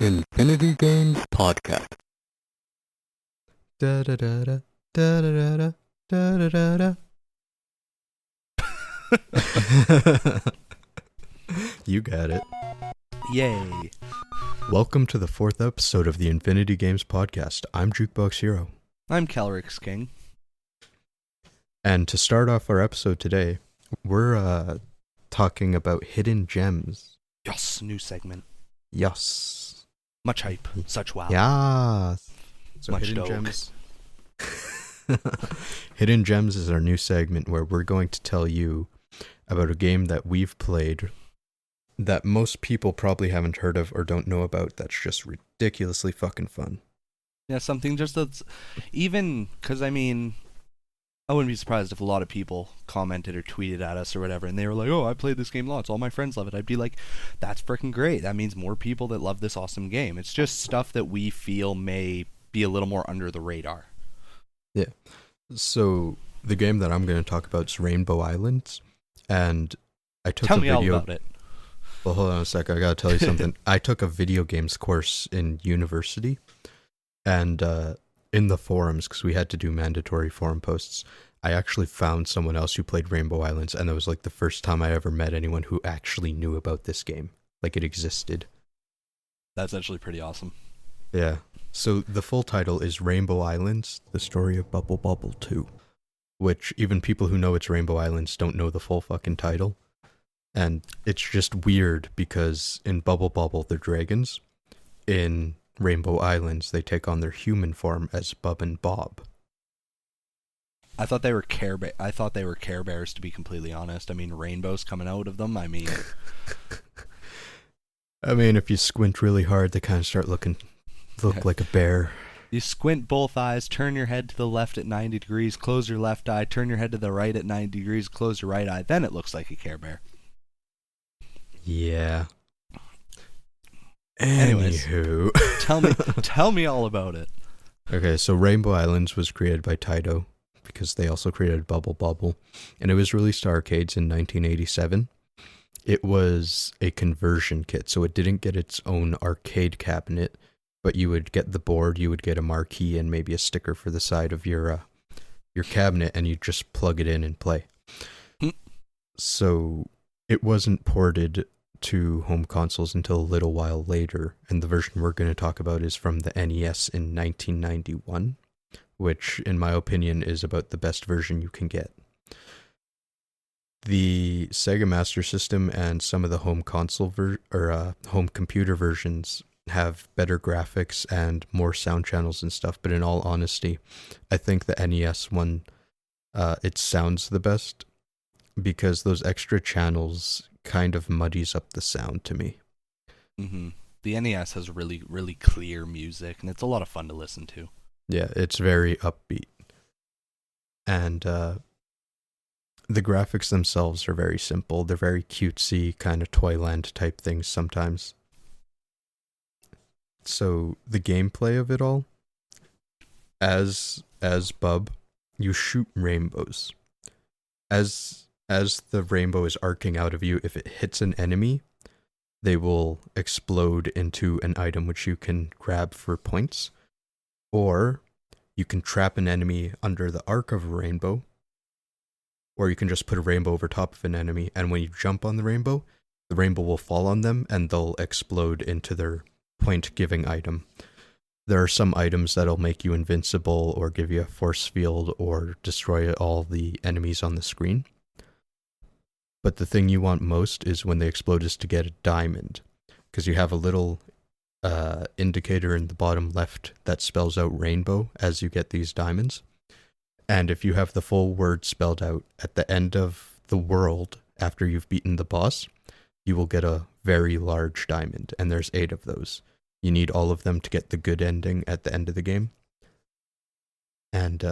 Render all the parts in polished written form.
Infinity Games Podcast. Da da da da da da da da da. You got it. Yay. Welcome to the fourth episode of the Infinity Games Podcast. I'm Jukeboxhero. I'm KelryxsKing. And to start off our episode today, we're talking about hidden gems. Yes, new segment. Yes. Much hype. Such wow. Yeah. So Much hidden dope. gems. Hidden Gems is our new segment where we're going to tell you about a game that we've played that most people probably haven't heard of or don't know about that's just ridiculously fucking fun. Yeah, something just that's even because I wouldn't be surprised if a lot of people commented or tweeted at us or whatever, and they were like, "Oh, I played this game lots. All my friends love it." I'd be like, "That's freaking great. That means more people that love this awesome game." It's just stuff that we feel may be a little more under the radar. Yeah. So the game that I'm going to talk about is Rainbow Islands, and I took Tell a me video. all about it. Well, hold on a sec. I got to tell you something. I took a video games course in university, and in the forums, because we had to do mandatory forum posts, I actually found someone else who played Rainbow Islands, and it was like the first time I ever met anyone who actually knew about this game, like it existed. That's actually pretty awesome. Yeah. So the full title is Rainbow Islands, The Story of Bubble Bobble 2, which even people who know it's Rainbow Islands don't know the full fucking title. And it's just weird because in Bubble Bobble they're dragons. In Rainbow Islands they take on their human form as Bub and Bob. I thought they were Care Bears, to be completely honest. I mean, rainbows coming out of them. I mean, if you squint really hard they kind of start look like a bear. you squint both eyes, turn your head to the left at 90 degrees, close your left eye, turn your head to the right at 90 degrees, close your right eye. Then it looks like a Care Bear. Yeah. Anyways. Anywho. Tell me all about it. Okay, so Rainbow Islands was created by Taito, because they also created Bubble Bobble, and it was released to arcades in 1987. It was a conversion kit, so it didn't get its own arcade cabinet, but you would get the board, you would get a marquee, and maybe a sticker for the side of your cabinet, and you just plug it in and play. So it wasn't ported to home consoles until a little while later, and the version we're going to talk about is from the NES in 1991, which, in my opinion, is about the best version you can get. The Sega Master System and some of the home console home computer versions have better graphics and more sound channels and stuff, but in all honesty, I think the NES one, it sounds the best, because those extra channels kind of muddies up the sound to me. Mm-hmm. The NES has really, really clear music, and it's a lot of fun to listen to. Yeah, it's very upbeat. And the graphics themselves are very simple. They're very cutesy, kind of Toyland type things sometimes. So the gameplay of it all, as Bub, you shoot rainbows. As the rainbow is arcing out of you, if it hits an enemy, they will explode into an item which you can grab for points. Or you can trap an enemy under the arc of a rainbow, or you can just put a rainbow over top of an enemy, and when you jump on the rainbow will fall on them, and they'll explode into their point-giving item. There are some items that'll make you invincible, or give you a force field, or destroy all the enemies on the screen. But the thing you want most is when they explode is to get a diamond, because you have a little indicator in the bottom left that spells out rainbow as you get these diamonds. And if you have the full word spelled out at the end of the world after you've beaten the boss, you will get a very large diamond, and there's 8 of those. You need all of them to get the good ending at the end of the game. And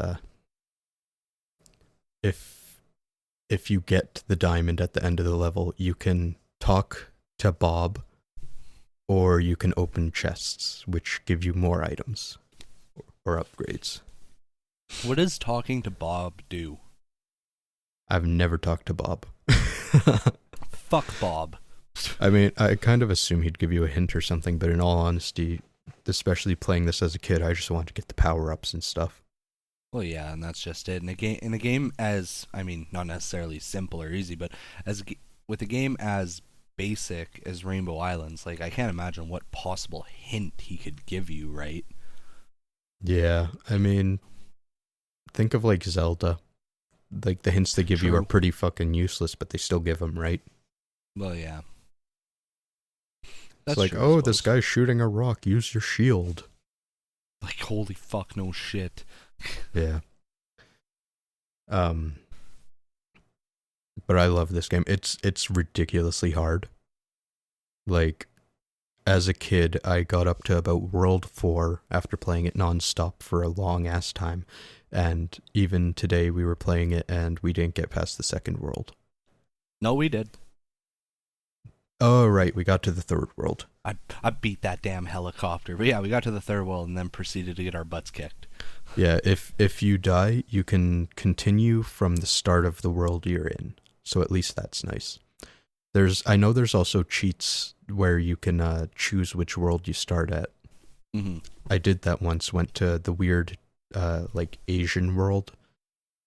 if you get the diamond at the end of the level, you can talk to Bob, or you can open chests, which give you more items or upgrades. What does talking to Bob do? I've never talked to Bob. Fuck Bob. I mean, I kind of assume he'd give you a hint or something, but in all honesty, especially playing this as a kid, I just wanted to get the power-ups and stuff. Well, yeah, and that's just it. In a game as, I mean, not necessarily simple or easy, but with a game as basic as Rainbow Islands, like, I can't imagine what possible hint he could give you, right? Yeah, I mean, think of like Zelda. Like, the hints they give you True. are pretty fucking useless, but they still give them, right? Well, yeah. It's like, true, I oh, this suppose. guy's shooting a rock, use your shield. Like, holy fuck, no shit. Yeah. But I love this game. It's ridiculously hard. Like, as a kid, I got up to about World 4 after playing it nonstop for a long ass time. And even today we were playing it and we didn't get past the second world. No, we did. Oh, right, we got to the third world. I beat that damn helicopter. But yeah, we got to the third world and then proceeded to get our butts kicked. Yeah, if you die, you can continue from the start of the world you're in. So at least that's nice. I know there's also cheats where you can choose which world you start at. Mm-hmm. I did that once, went to the weird like Asian world,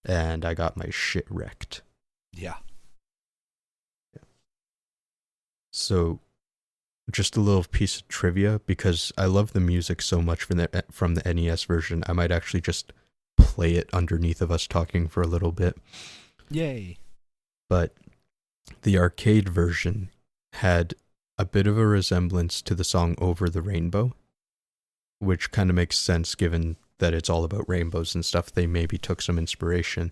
and I got my shit wrecked. Yeah. So, just a little piece of trivia, because I love the music so much from the NES version, I might actually just play it underneath of us talking for a little bit. Yay. But the arcade version had a bit of a resemblance to the song Over the Rainbow, which kind of makes sense given that it's all about rainbows and stuff. They maybe took some inspiration.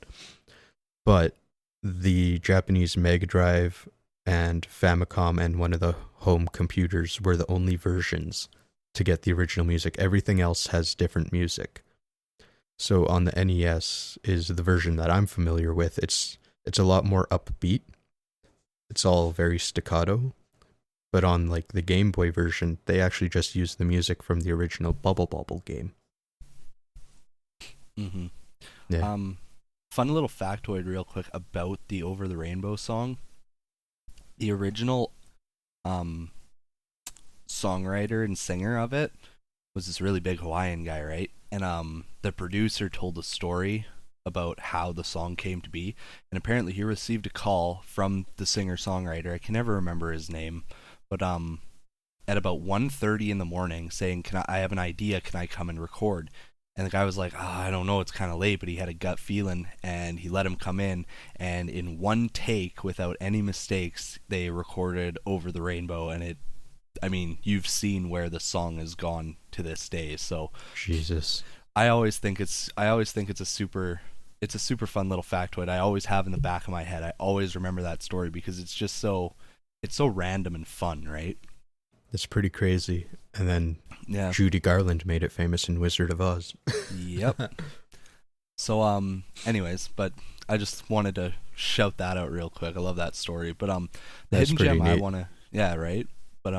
But the Japanese Mega Drive and Famicom and one of the home computers were the only versions to get the original music. Everything else has different music. So on the NES is the version that I'm familiar with. It's a lot more upbeat. It's all very staccato. But on like the Game Boy version, they actually just use the music from the original Bubble Bobble game. Mm-hmm. Yeah. Fun little factoid real quick about the Over the Rainbow song. The original songwriter and singer of it was this really big Hawaiian guy, right? And the producer told a story about how the song came to be, and apparently he received a call from the singer-songwriter. I can never remember his name, but at about 1:30 in the morning saying, I have an idea, can I come and record? And the guy was like, I don't know, it's kind of late, but he had a gut feeling, and he let him come in, and in one take, without any mistakes, they recorded Over the Rainbow, and you've seen where the song has gone to this day, so Jesus. I always think it's a super fun little factoid. I always have in the back of my head. I always remember that story because it's so random and fun, right? It's pretty crazy. And then Yeah. Judy Garland made it famous in Wizard of Oz. Yep. So anyways, but I just wanted to shout that out real quick. I love that story. But the That's hidden pretty gem neat. I want to right? But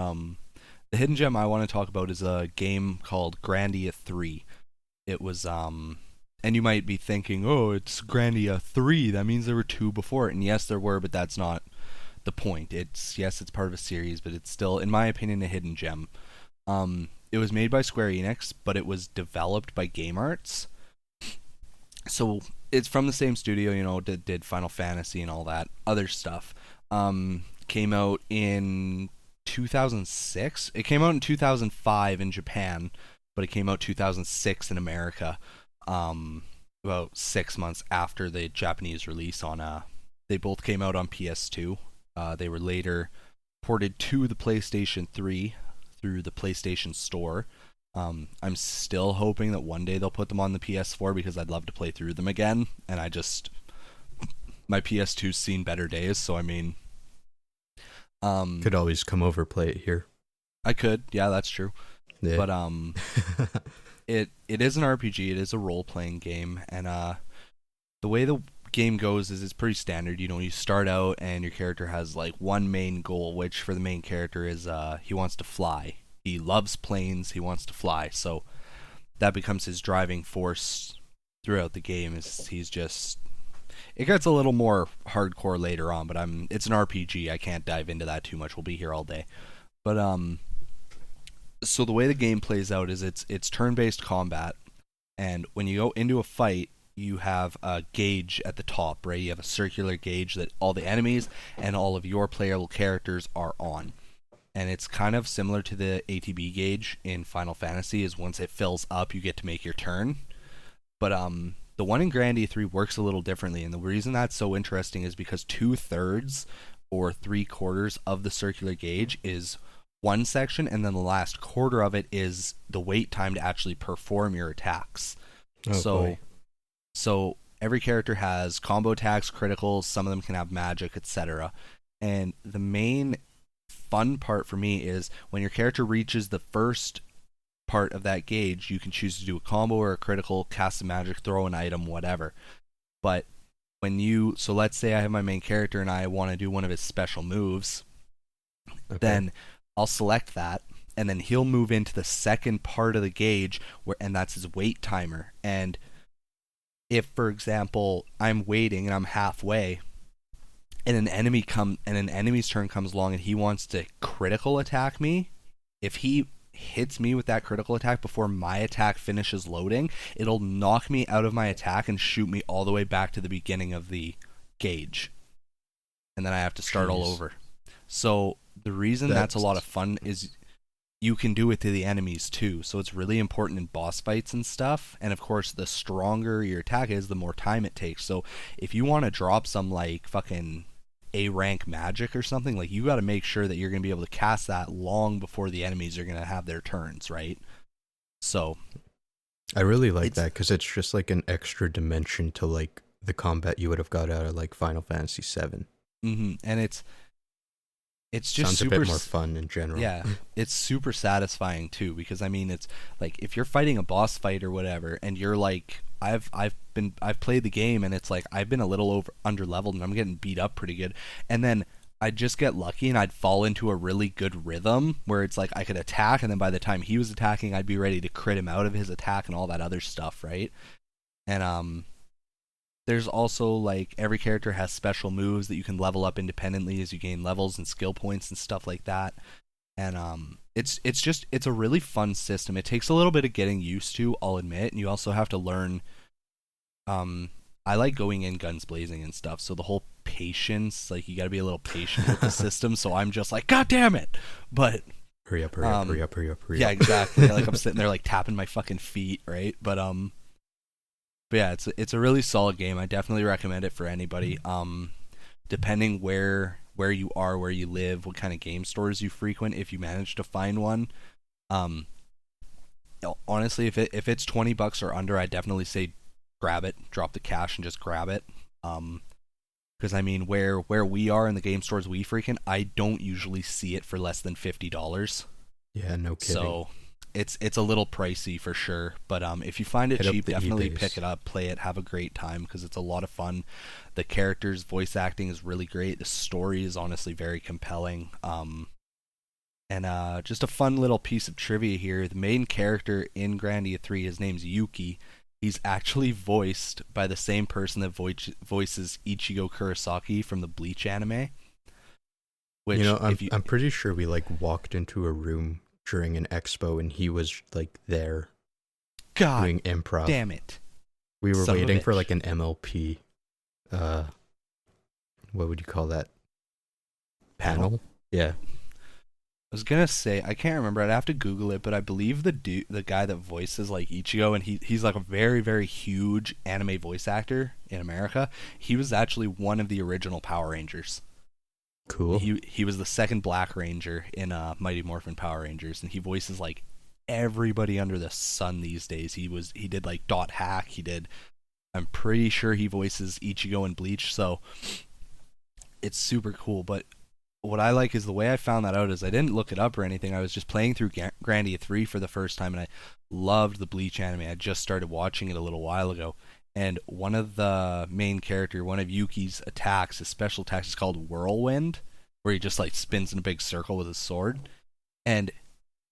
the hidden gem I want to talk about is a game called Grandia 3. It was and you might be thinking, "Oh, it's Grandia 3. That means there were 2 before it." And yes, there were, but that's not the point. It's part of a series, but it's still, in my opinion, a hidden gem. It was made by Square Enix, but it was developed by Game Arts. So it's from the same studio, did Final Fantasy and all that other stuff. Came out in 2006. It came out in 2005 in Japan, but it came out 2006 in America. About 6 months after the Japanese release on they both came out on PS2. They were later ported to the PlayStation 3 through the PlayStation Store. I'm still hoping that one day they'll put them on the PS4 because I'd love to play through them again. And my PS2's seen better days, so Could always come over, play it here. I could, yeah, that's true. Yeah. But it is an RPG. It is a role playing game, and the way the game goes is it's pretty standard. You start out and your character has like one main goal, which for the main character is he wants to fly. He loves planes. He wants to fly. So that becomes his driving force throughout the game. it gets a little more hardcore later on, but it's an RPG. I can't dive into that too much. We'll be here all day. But so the way the game plays out is it's turn-based combat, and when you go into a fight, you have a gauge at the top, right? You have a circular gauge that all the enemies and all of your playable characters are on. And it's kind of similar to the ATB gauge in Final Fantasy, is once it fills up, you get to make your turn. But the one in Grandia 3 works a little differently, and the reason that's so interesting is because 2/3 or 3/4 of the circular gauge is one section, and then the last quarter of it is the wait time to actually perform your attacks. So every character has combo attacks, criticals, some of them can have magic, etc. And the main fun part for me is when your character reaches the first part of that gauge, you can choose to do a combo or a critical, cast a magic, throw an item, whatever. But so let's say I have my main character and I want to do one of his special moves, then I'll select that, and then he'll move into the second part of the gauge, and that's his wait timer. And if, for example, I'm waiting and I'm halfway, and an enemy's turn comes along and he wants to critical attack me, if he hits me with that critical attack before my attack finishes loading, it'll knock me out of my attack and shoot me all the way back to the beginning of the gauge. And then I have to start all over. So the reason that's a lot of fun is you can do it to the enemies too. So it's really important in boss fights and stuff. And of course, the stronger your attack is, the more time it takes. So if you want to drop some like fucking A rank magic or something, like you got to make sure that you're going to be able to cast that long before the enemies are going to have their turns, right? So I really like that because it's just like an extra dimension to like the combat you would have got out of like Final Fantasy VII. And it's just sounds super a bit more fun in general. Yeah, it's super satisfying too, because I mean, it's like if you're fighting a boss fight or whatever, and you're like, I've played the game, and it's like I've been a little under leveled, and I'm getting beat up pretty good, and then I'd just get lucky, and I'd fall into a really good rhythm where it's like I could attack, and then by the time he was attacking, I'd be ready to crit him out of his attack and all that other stuff, right? And there's also like every character has special moves that you can level up independently as you gain levels and skill points and stuff like that. And it's a really fun system. It takes a little bit of getting used to, I'll admit, and you also have to learn. I like going in guns blazing and stuff, so the whole patience, like you got to be a little patient with the system. So I'm just like, God damn it! But hurry up. Yeah, exactly. Like I'm sitting there like tapping my fucking feet, right? But yeah, it's a really solid game. I definitely recommend it for anybody. Depending where you are, where you live, what kind of game stores you frequent, if you manage to find one. Honestly, if it's $20 or under, I'd definitely say grab it, drop the cash and just grab it. Because I mean, where we are in the game stores we frequent, I don't usually see it for less than $50. Yeah, no kidding. So it's a little pricey for sure, but if you find it cheap, definitely pick it up, play it, have a great time, because it's a lot of fun. The characters' voice acting is really great. The story is honestly very compelling. And just a fun little piece of trivia here: the main character in Grandia 3, his name's Yuki. He's actually voiced by the same person that voices Ichigo Kurosaki from the Bleach anime. Which, I'm pretty sure we like walked into a room during an expo and he was like there doing improv. Damn it. We were waiting for like an MLP what would you call that? Panel? Yeah. I was gonna say, I can't remember, I'd have to Google it, but I believe the guy that voices like Ichigo, and he's like a very, very huge anime voice actor in America. He was actually one of the original Power Rangers. Cool. He was the second Black Ranger in Mighty Morphin Power Rangers, and he voices like everybody under the sun these days. He did like Dot Hack. I'm pretty sure he voices Ichigo in Bleach. So it's super cool. But what I like is the way I found that out is I didn't look it up or anything. I was just playing through Grandia 3 for the first time, and I loved the Bleach anime. I just started watching it a little while ago. And one of the main character, one of Yuki's attacks, his special attacks, is called Whirlwind, where he just like spins in a big circle with his sword. And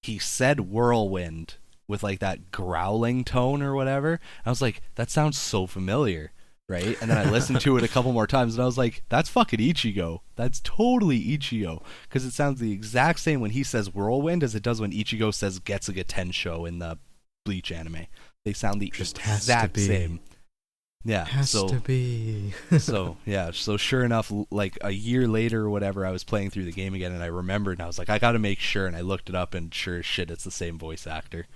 he said Whirlwind with like that growling tone or whatever. I was like, that sounds so familiar. right? And then I listened to it a couple more times, and I was like, that's fucking Ichigo. That's totally Ichigo. Because it sounds the exact same when he says whirlwind as it does when Ichigo says Getsuga Tensho in the Bleach anime. They sound the exact same. Yeah. Has to be. So sure enough, like a year later or whatever, I was playing through the game again, and I remembered, and I was like, I gotta make sure, and I looked it up, and sure as shit, it's the same voice actor.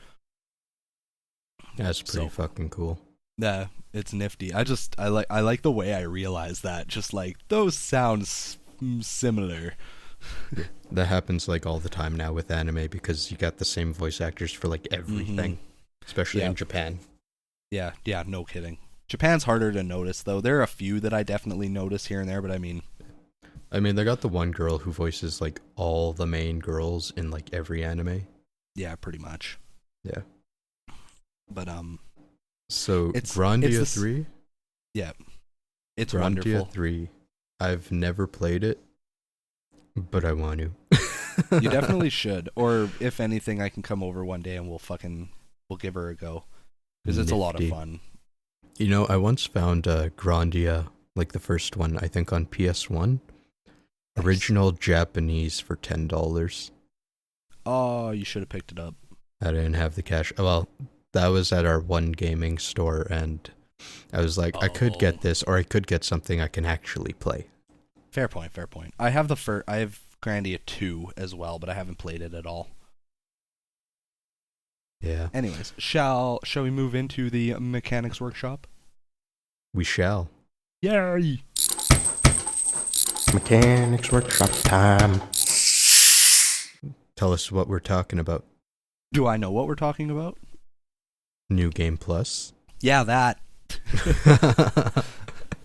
That's pretty fucking cool. Yeah, it's nifty. I like the way I realized that. Just like those sounds similar. Yeah, that happens like all the time now with anime because you got the same voice actors for like everything, especially in Japan. Yeah, no kidding. Japan's harder to notice though. There are a few that I definitely notice here and there, but I mean, they got the one girl who voices like all the main girls in like every anime. Yeah, pretty much. Yeah. But so Grandia 3? Yeah. It's Grandia wonderful. 3. I've never played it, but I want to. You definitely should. Or if anything, I can come over one day and we'll give her a go. Because it's a lot of fun. You know, I once found Grandia, like the first one, I think on PS1. Nice. Original Japanese for $10. Oh, you should have picked it up. I didn't have the cash. Well, that was at our one gaming store, and I was like, I could get this, or I could get something I can actually play. Fair point. I have I have Grandia 2 as well, but I haven't played it at all. Yeah. Anyways, shall we move into the mechanics workshop? We shall. Yay! Mechanics workshop time. Tell us what we're talking about. Do I know what we're talking about? New Game Plus. Yeah, that.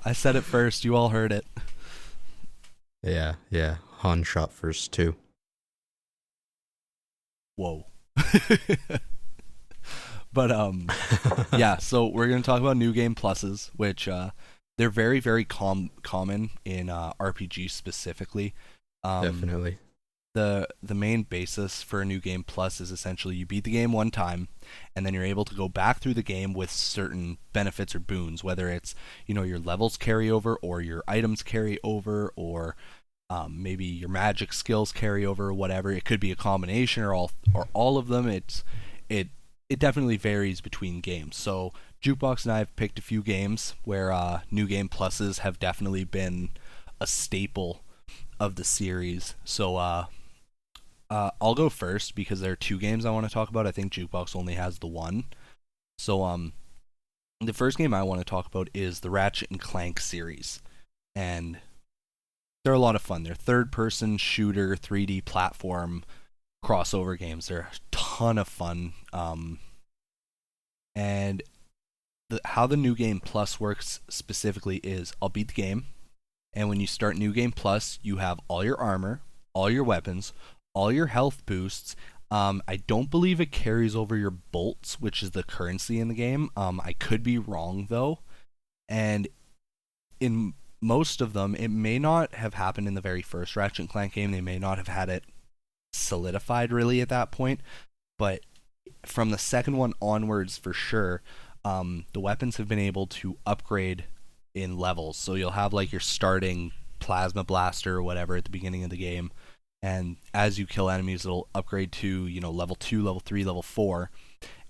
I said it first. You all heard it. Yeah. Han shot first, too. Whoa. But, yeah, so we're going to talk about New Game Pluses, which they're very, very common in RPG specifically. Definitely. The main basis for a New Game Plus is essentially you beat the game one time, and then you're able to go back through the game with certain benefits or boons, whether it's, your levels carry over, or your items carry over, or maybe your magic skills carry over, or whatever. It could be a combination or all of them. It definitely varies between games. So Jukebox and I have picked a few games where New Game Pluses have definitely been a staple of the series. So I'll go first because there are two games I want to talk about. I think Jukebox only has the one. So the first game I want to talk about is the Ratchet and Clank series. And they're a lot of fun. They're third-person shooter, 3D platform crossover games. They're a ton of fun. And how the New Game Plus works specifically is I'll beat the game, and when you start New Game Plus, you have all your armor, all your weapons, all your health boosts. I don't believe it carries over your bolts, which is the currency in the game. I could be wrong, though. And in most of them, it may not have happened in the very first Ratchet and Clank game. They may not have had it solidified really at that point, but from the second one onwards for sure, the weapons have been able to upgrade in levels. So you'll have like your starting plasma blaster or whatever at the beginning of the game, and as you kill enemies it'll upgrade to level 2, level 3, level 4,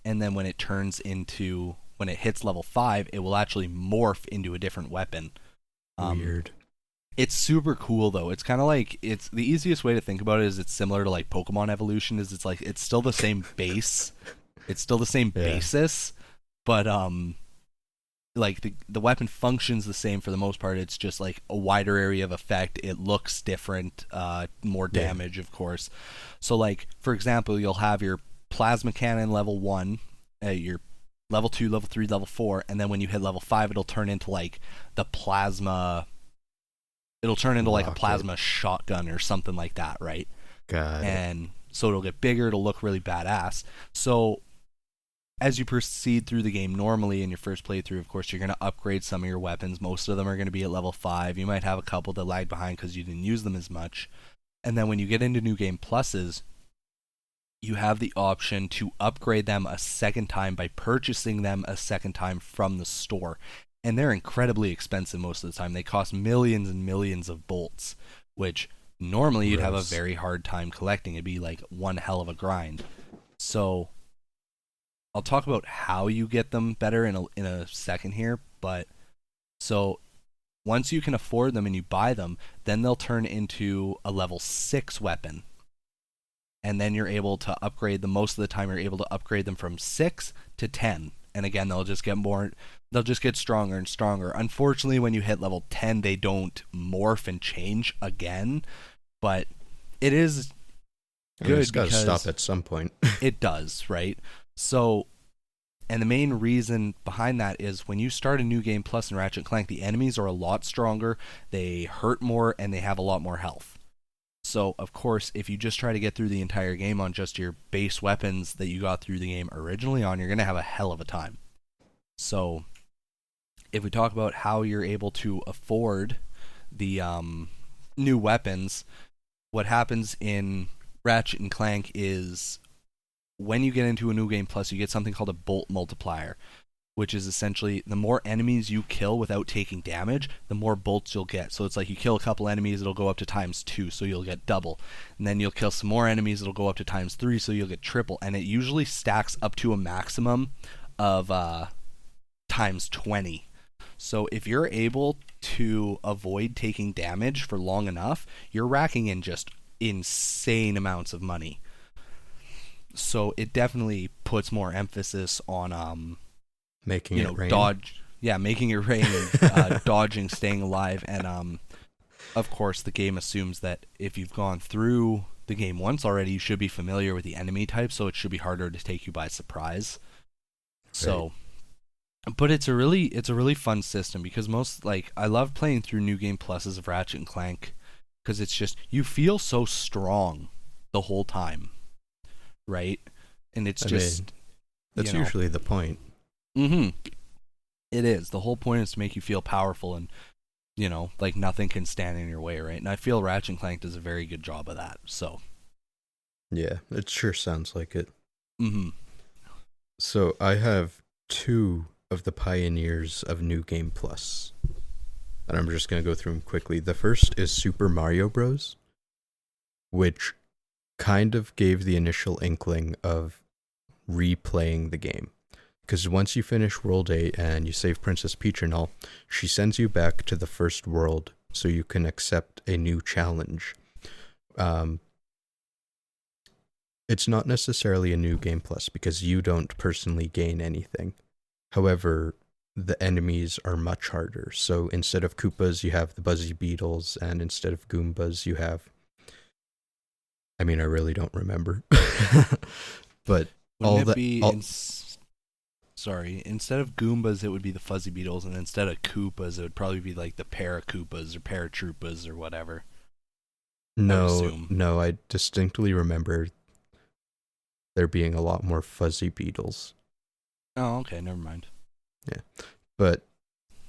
and then when it hits level 5 it will actually morph into a different weapon. Weird. It's super cool though. It's kind of like, it's the easiest way to think about it is it's similar to like Pokemon evolution. Is it's still the same base. It's still the same basis, but like the weapon functions the same for the most part. It's just like a wider area of effect. It looks different, more damage, of course. So like for example, you'll have your plasma cannon level 1, your level 2, level 3, level 4, and then when you hit level 5, it'll turn into like the plasma. It'll turn into like a plasma shotgun or something like that, right? Got it. And so it'll get bigger, it'll look really badass. So as you proceed through the game normally in your first playthrough, of course, you're going to upgrade some of your weapons. Most of them are going to be at level 5. You might have a couple that lag behind because you didn't use them as much. And then when you get into New Game Pluses, you have the option to upgrade them a second time by purchasing them a second time from the store. and they're incredibly expensive most of the time. They cost millions and millions of bolts, which normally you'd have a very hard time collecting. It'd be like one hell of a grind. So I'll talk about how you get them better in a second here, but so once you can afford them and you buy them, then they'll turn into a level 6 weapon. And then you're able to upgrade them. Most of the time you're able to upgrade them from 6 to 10. And again, they'll just get stronger and stronger. Unfortunately, when you hit level 10, they don't morph and change again, but it is good it's gotta because stop at some point. It does, right? So, and the main reason behind that is when you start a new game plus in Ratchet & Clank, the enemies are a lot stronger, they hurt more, and they have a lot more health. So, of course, if you just try to get through the entire game on just your base weapons that you got through the game originally on, you're going to have a hell of a time. So, if we talk about how you're able to afford the new weapons, what happens in Ratchet & Clank is when you get into a new game plus, you get something called a bolt multiplier, which is essentially the more enemies you kill without taking damage, the more bolts you'll get. So it's like you kill a couple enemies, it'll go up to ×2, so you'll get double. And then you'll kill some more enemies, it'll go up to ×3, so you'll get triple. And it usually stacks up to a maximum of ×20. So if you're able to avoid taking damage for long enough, you're racking in just insane amounts of money. So it definitely puts more emphasis on making it rain. Making it rain, and dodging, staying alive, and of course the game assumes that if you've gone through the game once already, you should be familiar with the enemy type, so it should be harder to take you by surprise. So, but it's a really fun system because I love playing through New Game Pluses of Ratchet and Clank because it's just you feel so strong the whole time, right? And it's that's usually the point. Mm-hmm. It is. The whole point is to make you feel powerful and, like nothing can stand in your way, right? And I feel Ratchet and Clank does a very good job of that, so. Yeah, it sure sounds like it. Mm-hmm. So I have 2 of the pioneers of New Game Plus. And I'm just going to go through them quickly. The first is Super Mario Bros., which kind of gave the initial inkling of replaying the game. Because once you finish World 8 and you save Princess Peach and all, she sends you back to the first world so you can accept a new challenge. It's not necessarily a New Game Plus because you don't personally gain anything. However, the enemies are much harder. So instead of Koopas, you have the Buzzy Beetles, and instead of Goombas, you have... I really don't remember. But instead of Goombas, it would be the Fuzzy Beetles, and instead of Koopas, it would probably be like the Paracoopas or Paratroopas or whatever. No, I distinctly remember there being a lot more Fuzzy Beetles. Oh, okay, never mind. Yeah, but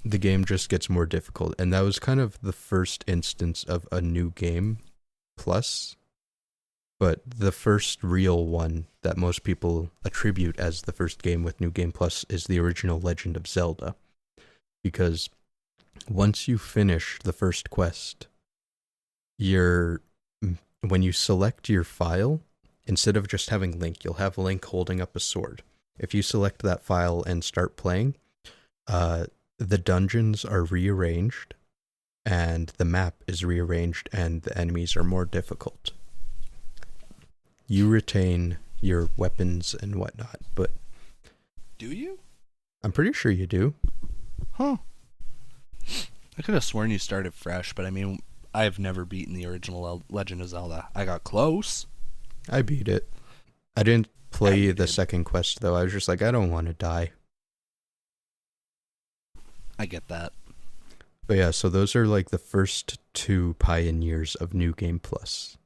the game just gets more difficult, and that was kind of the first instance of a New Game Plus. But the first real one that most people attribute as the first game with New Game Plus is the original Legend of Zelda. Because once you finish the first quest, when you select your file, instead of just having Link, you'll have Link holding up a sword. If you select that file and start playing, the dungeons are rearranged, and the map is rearranged, and the enemies are more difficult. You retain your weapons and whatnot, but... Do you? I'm pretty sure you do. Huh. I could have sworn you started fresh, but I've never beaten the original Legend of Zelda. I got close. I beat it. I didn't play the second quest, though. I was just like, I don't want to die. I get that. But yeah, so those are like the first 2 pioneers of New Game Plus.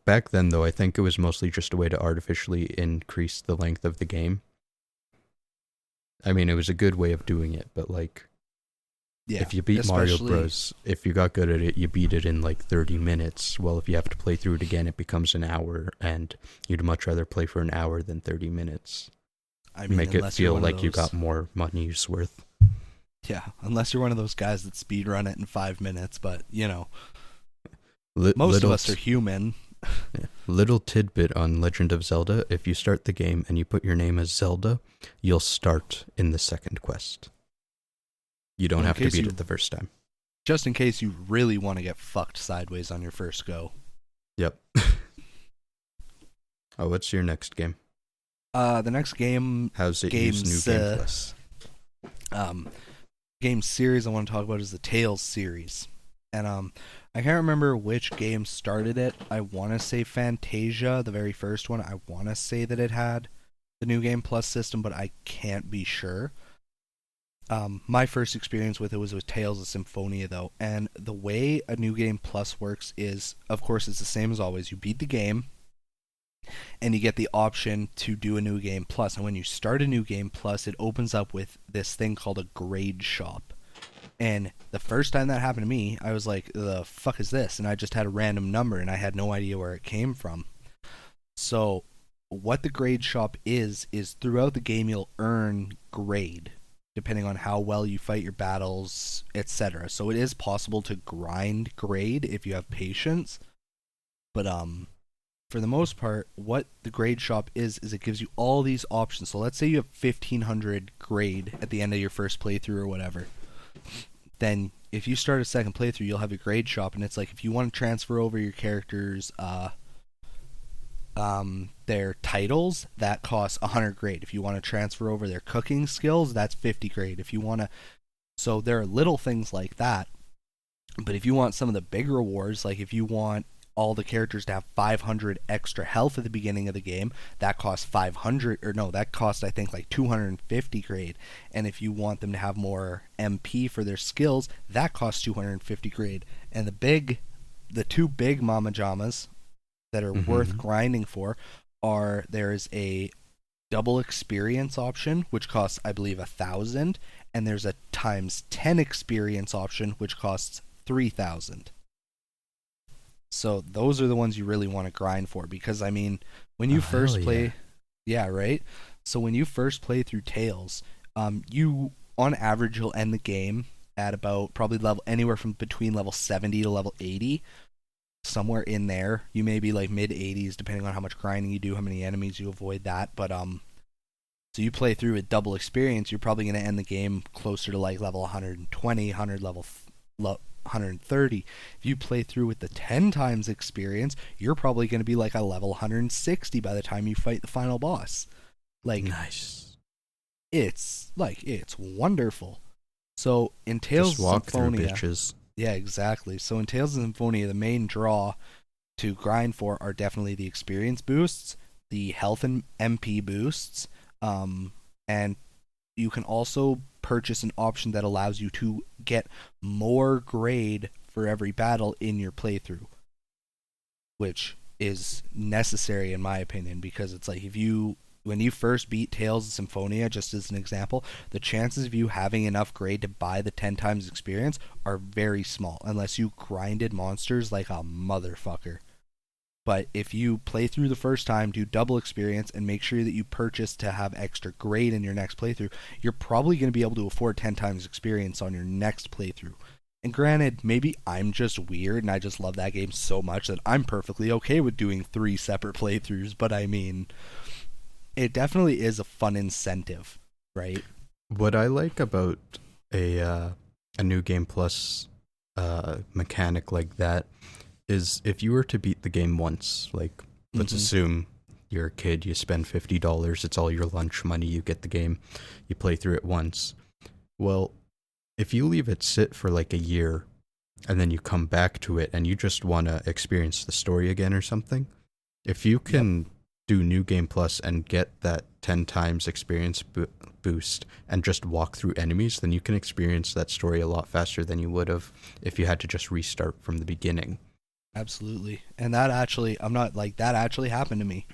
Back then, though, I think it was mostly just a way to artificially increase the length of the game. It was a good way of doing it, but if you beat Mario Bros., if you got good at it, you beat it in 30 minutes. Well, if you have to play through it again, it becomes an hour, and you'd much rather play for an hour than 30 minutes. Make it feel like you got more money's worth. Yeah, unless you're one of those guys that speedrun it in 5 minutes, but, you know, Li- most of little us are human. Yeah. Little tidbit on Legend of Zelda: if you start the game and you put your name as Zelda, you'll start in the second quest. You don't have to beat it the first time. Just in case you really want to get fucked sideways on your first go. Yep. Oh, what's your next game? The next game... How's it use New Game Plus? Game series I want to talk about is the Tales series. And I can't remember which game started it. I want to say Fantasia, the very first one. I want to say that it had the New Game Plus system, but I can't be sure. My first experience with it was with Tales of Symphonia, though. And the way a New Game Plus works is, of course, it's the same as always. You beat the game, and you get the option to do a New Game Plus. And when you start a New Game Plus, it opens up with this thing called a grade shop. And the first time that happened to me, I was like, the fuck is this? And I just had a random number, and I had no idea where it came from. So what the grade shop is throughout the game you'll earn grade, depending on how well you fight your battles, etc. So it is possible to grind grade if you have patience. But for the most part, what the grade shop is it gives you all these options. So let's say you have 1500 grade at the end of your first playthrough or whatever. Then if you start a second playthrough, you'll have a grade shop, and it's like if you want to transfer over your characters their titles, that costs 100 grade. If you want to transfer over their cooking skills, that's 50 grade. If you want to, so there are little things like that. But if you want some of the big rewards, like if you want all the characters to have 500 extra health at the beginning of the game, that costs 500, or no, that costs I think like 250 grade. And if you want them to have more MP for their skills, that costs 250 grade. And the two big mama jamas that are worth grinding for are, there's a double experience option, which costs I believe 1,000, and there's a times 10 experience option, which costs 3,000. So those are the ones you really want to grind for, because I mean, when you first play, yeah, right. So when you first play through Tales, you on average you'll end the game at about probably level anywhere from between level 70 to level 80, somewhere in there. You may be like mid 80s depending on how much grinding you do, how many enemies you avoid that. But so you play through with double experience, you're probably going to end the game closer to like level 120, 130. If you play through with the 10 times experience, you're probably going to be like a level 160 by the time you fight the final boss. Like, nice. It's wonderful. So in Tales of Symphonia, bitches. Yeah, exactly. So in Tales of Symphonia, the main draw to grind for are definitely the experience boosts, the health and MP boosts, and you can also purchase an option that allows you to get more grade for every battle in your playthrough, which is necessary in my opinion, because it's like when you first beat Tales of Symphonia, just as an example, the chances of you having enough grade to buy the 10 times experience are very small, unless you grinded monsters like a motherfucker. But if you play through the first time, do double experience, and make sure that you purchase to have extra grade in your next playthrough, you're probably going to be able to afford 10 times experience on your next playthrough. And granted, maybe I'm just weird and I just love that game so much that I'm perfectly okay with doing 3 separate playthroughs, but I mean, it definitely is a fun incentive, right? What I like about a New Game Plus mechanic like that is, if you were to beat the game once, like let's assume you're a kid, you spend $50, it's all your lunch money, you get the game, you play through it once. Well, if you leave it sit for like a year and then you come back to it and you just want to experience the story again or something, if you can do New Game Plus and get that 10 times experience boost and just walk through enemies, then you can experience that story a lot faster than you would have if you had to just restart from the beginning. Absolutely. And that actually, that actually happened to me.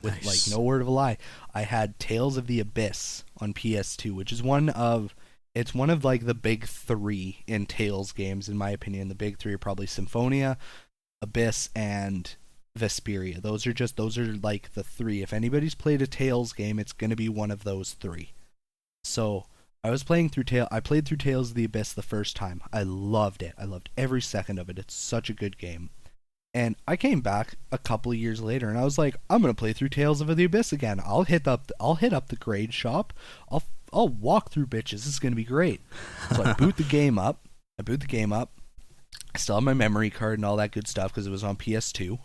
With Nice. like no word of a lie. I had Tales of the Abyss on PS2, which is one of like the big 3 in Tales games, in my opinion. The big 3 are probably Symphonia, Abyss, and Vesperia. Those are like the 3. If anybody's played a Tales game, it's going to be one of those 3. So I played through Tales of the Abyss the first time. I loved it. I loved every second of it. It's such a good game. And I came back a couple of years later, and I was like, I'm gonna play through Tales of the Abyss again. I'll hit up the grade shop. I'll walk through bitches. This is gonna be great. So I boot the game up. I still have my memory card and all that good stuff because it was on PS2.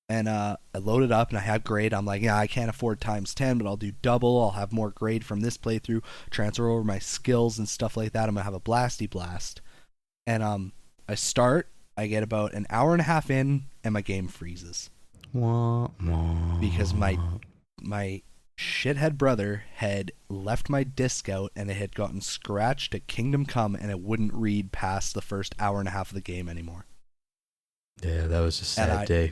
And I loaded up and I had grade. I'm like, yeah, I can't afford times 10, but I'll do double. I'll have more grade from this playthrough, transfer over my skills and stuff like that. I'm going to have a blasty blast. And I get about an hour and a half in, and my game freezes. Because my shithead brother had left my disc out, and it had gotten scratched at Kingdom Come, and it wouldn't read past the first hour and a half of the game anymore. Yeah, that was a sad day.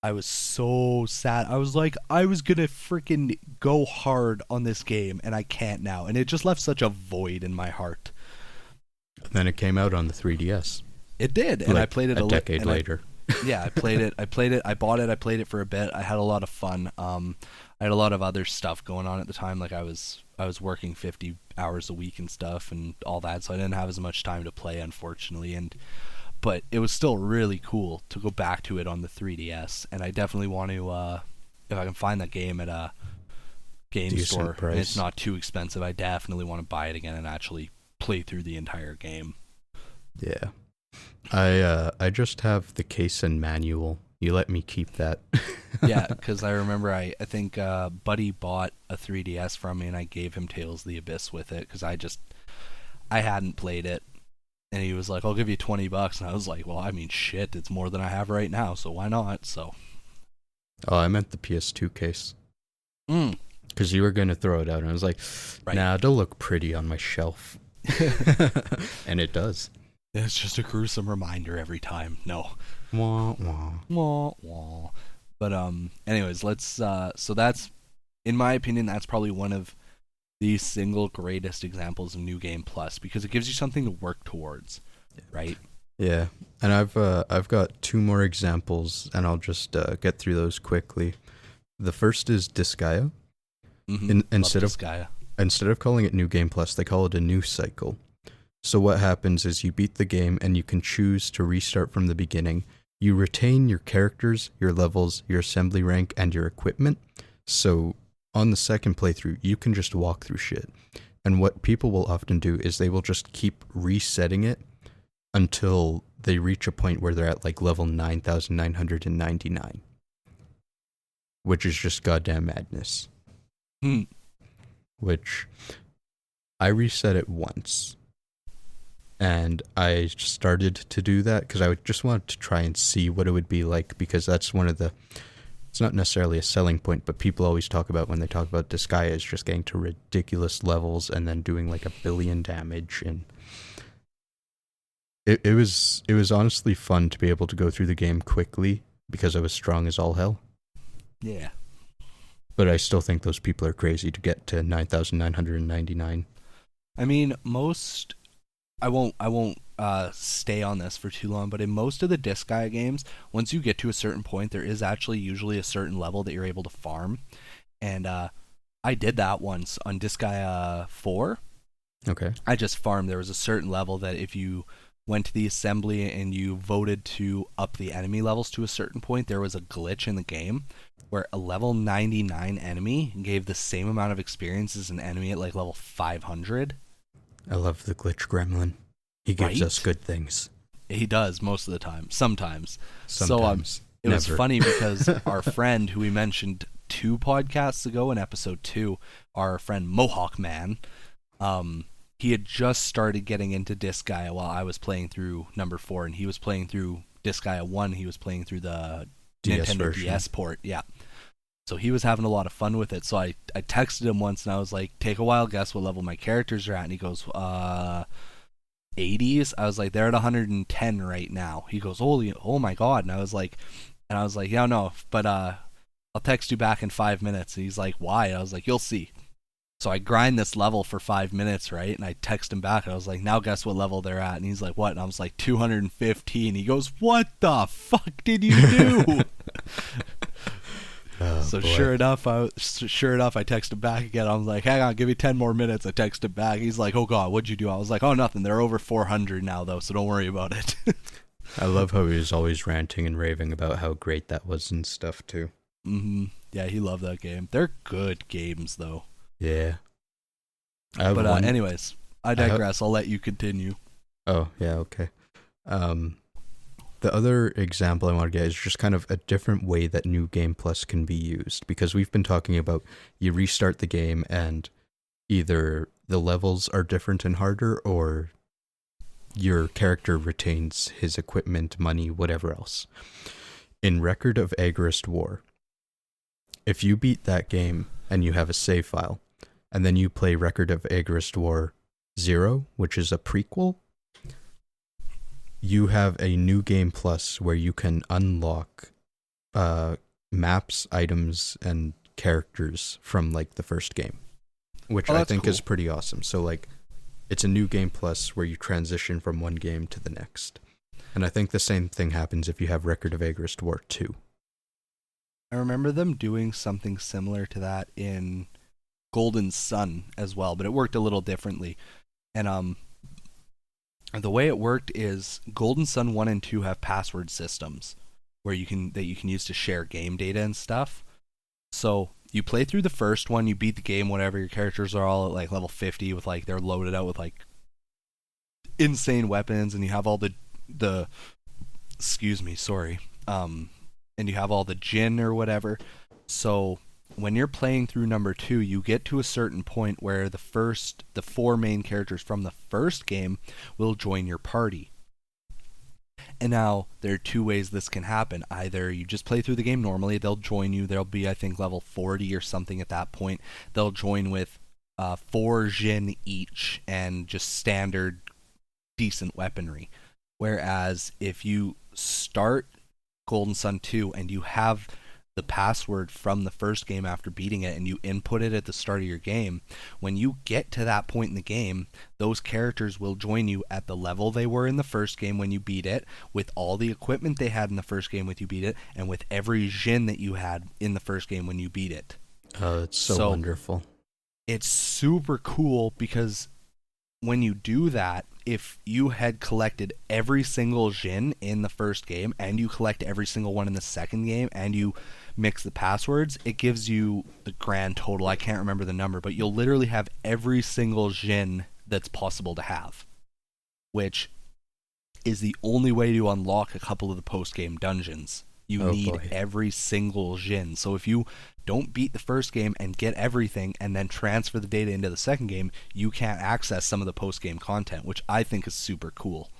I was so sad. I was like, I was going to freaking go hard on this game, and I can't now. And it just left such a void in my heart. And then it came out on the 3DS. It did, and I played it a decade later. I played it. I bought it. I played it for a bit. I had a lot of fun. I had a lot of other stuff going on at the time. Like I was working 50 hours a week and stuff and all that, so I didn't have as much time to play, unfortunately. But it was still really cool to go back to it on the 3DS, and I definitely want to, if I can find that game at a game store and it's not too expensive, I definitely want to buy it again and actually play through the entire game. Yeah. I just have the case and manual. You let me keep that. Yeah, because I remember I think Buddy bought a 3DS from me, and I gave him Tales of the Abyss with it because I hadn't played it. And he was like, I'll give you $20. And I was like, well, I mean, shit, it's more than I have right now, so why not? So. Oh, I meant the PS2 case. Because you were going to throw it out, and I was like, nah, it'll look pretty on my shelf. And it does. It's just a gruesome reminder every time. No. Wah, wah. Wah, wah. But, anyways, let's, so that's, in my opinion, that's probably one of the single greatest examples of New Game Plus, because it gives you something to work towards, right? Yeah, and I've got two more examples, and I'll just get through those quickly. The first is Disgaea. Instead of calling it New Game Plus, they call it a new cycle. So what happens is you beat the game, and you can choose to restart from the beginning. You retain your characters, your levels, your assembly rank, and your equipment. So on the second playthrough, you can just walk through shit. And what people will often do is they will just keep resetting it until they reach a point where they're at like level 9,999. Which is just goddamn madness. Which I reset it once. And I started to do that because I just wanted to try and see what it would be like, because that's one of the... It's not necessarily a selling point, but people always talk about when they talk about Disgaea is just getting to ridiculous levels and then doing like 1 billion damage. And it was honestly fun to be able to go through the game quickly because I was strong as all hell. Yeah. But I still think those people are crazy to get to 9,999. I mean, I won't stay on this for too long, but in most of the Disgaea games, once you get to a certain point, there is actually usually a certain level that you're able to farm. And I did that once on Disgaea 4. Okay. I just farmed. There was a certain level that if you went to the assembly and you voted to up the enemy levels to a certain point, there was a glitch in the game where a level 99 enemy gave the same amount of experience as an enemy at like level 500. I love the glitch gremlin. He gives us good things. He does most of the time. Sometimes. Sometimes. It was funny because our friend who we mentioned 2 podcasts ago in episode 2, our friend Mohawk Man, he had just started getting into Disgaea while I was playing through number 4, and he was playing through Disgaea 1. He was playing through the DS Nintendo version. DS port. Yeah. So he was having a lot of fun with it. So I texted him once and I was like, take a while, guess what level my characters are at. And he goes, 80s. I was like, they're at 110 right now. He goes, oh my God. And I was like, yeah, no, but I'll text you back in 5 minutes. And he's like, why? I was like, you'll see. So I grind this level for 5 minutes, right? And I text him back. And I was like, now guess what level they're at? And he's like, what? And I was like, 215. He goes, what the fuck did you do? So boy. sure enough, I texted back again. I was like, hang on, give me 10 more minutes. I texted back. He's like, oh God, what'd you do? I was like, oh, nothing. They're over 400 now, though, so don't worry about it. I love how he was always ranting and raving about how great that was and stuff, too. Mm-hmm. Yeah, he loved that game. They're good games, though. Yeah. But anyways, I digress. I'll let you continue. Oh, yeah, okay. The other example I want to get is just kind of a different way that New Game Plus can be used, because we've been talking about you restart the game and either the levels are different and harder, or your character retains his equipment, money, whatever else. In Record of Agrest War, if you beat that game and you have a save file, and then you play Record of Agrest War 0, which is a prequel, you have a New Game Plus where you can unlock maps, items, and characters from like the first game, which I think is pretty awesome. So like, it's a New Game Plus where you transition from one game to the next. And I think the same thing happens if you have Record of Agrest War 2. I remember them doing something similar to that in Golden Sun as well, but it worked a little differently. And the way it worked is Golden Sun 1 and 2 have password systems where you can use to share game data and stuff. So you play through the first one, you beat the game, whatever, your characters are all at like level 50 with like, they're loaded out with like insane weapons, and you have all the excuse me, sorry. And you have all the Jinn or whatever. So when you're playing through number 2, you get to a certain point where the 4 main characters from the first game will join your party. And now there are 2 ways this can happen. Either you just play through the game normally, they'll join you. They'll be, I think, level 40 or something at that point. They'll join with 4 Jinn each and just standard decent weaponry. Whereas if you start Golden Sun 2 and you have the password from the first game after beating it and you input it at the start of your game, when you get to that point in the game, those characters will join you at the level they were in the first game when you beat it, with all the equipment they had in the first game when you beat it, and with every Jinn that you had in the first game when you beat it. Oh, it's so wonderful. It's super cool because when you do that, if you had collected every single Jinn in the first game and you collect every single one in the second game and you mix the passwords, it gives you the grand total. I can't remember the number, but you'll literally have every single Jinn that's possible to have, which is the only way to unlock a couple of the post-game dungeons. You need every single Jinn. So if you don't beat the first game and get everything and then transfer the data into the second game, you can't access some of the post-game content, which I think is super cool.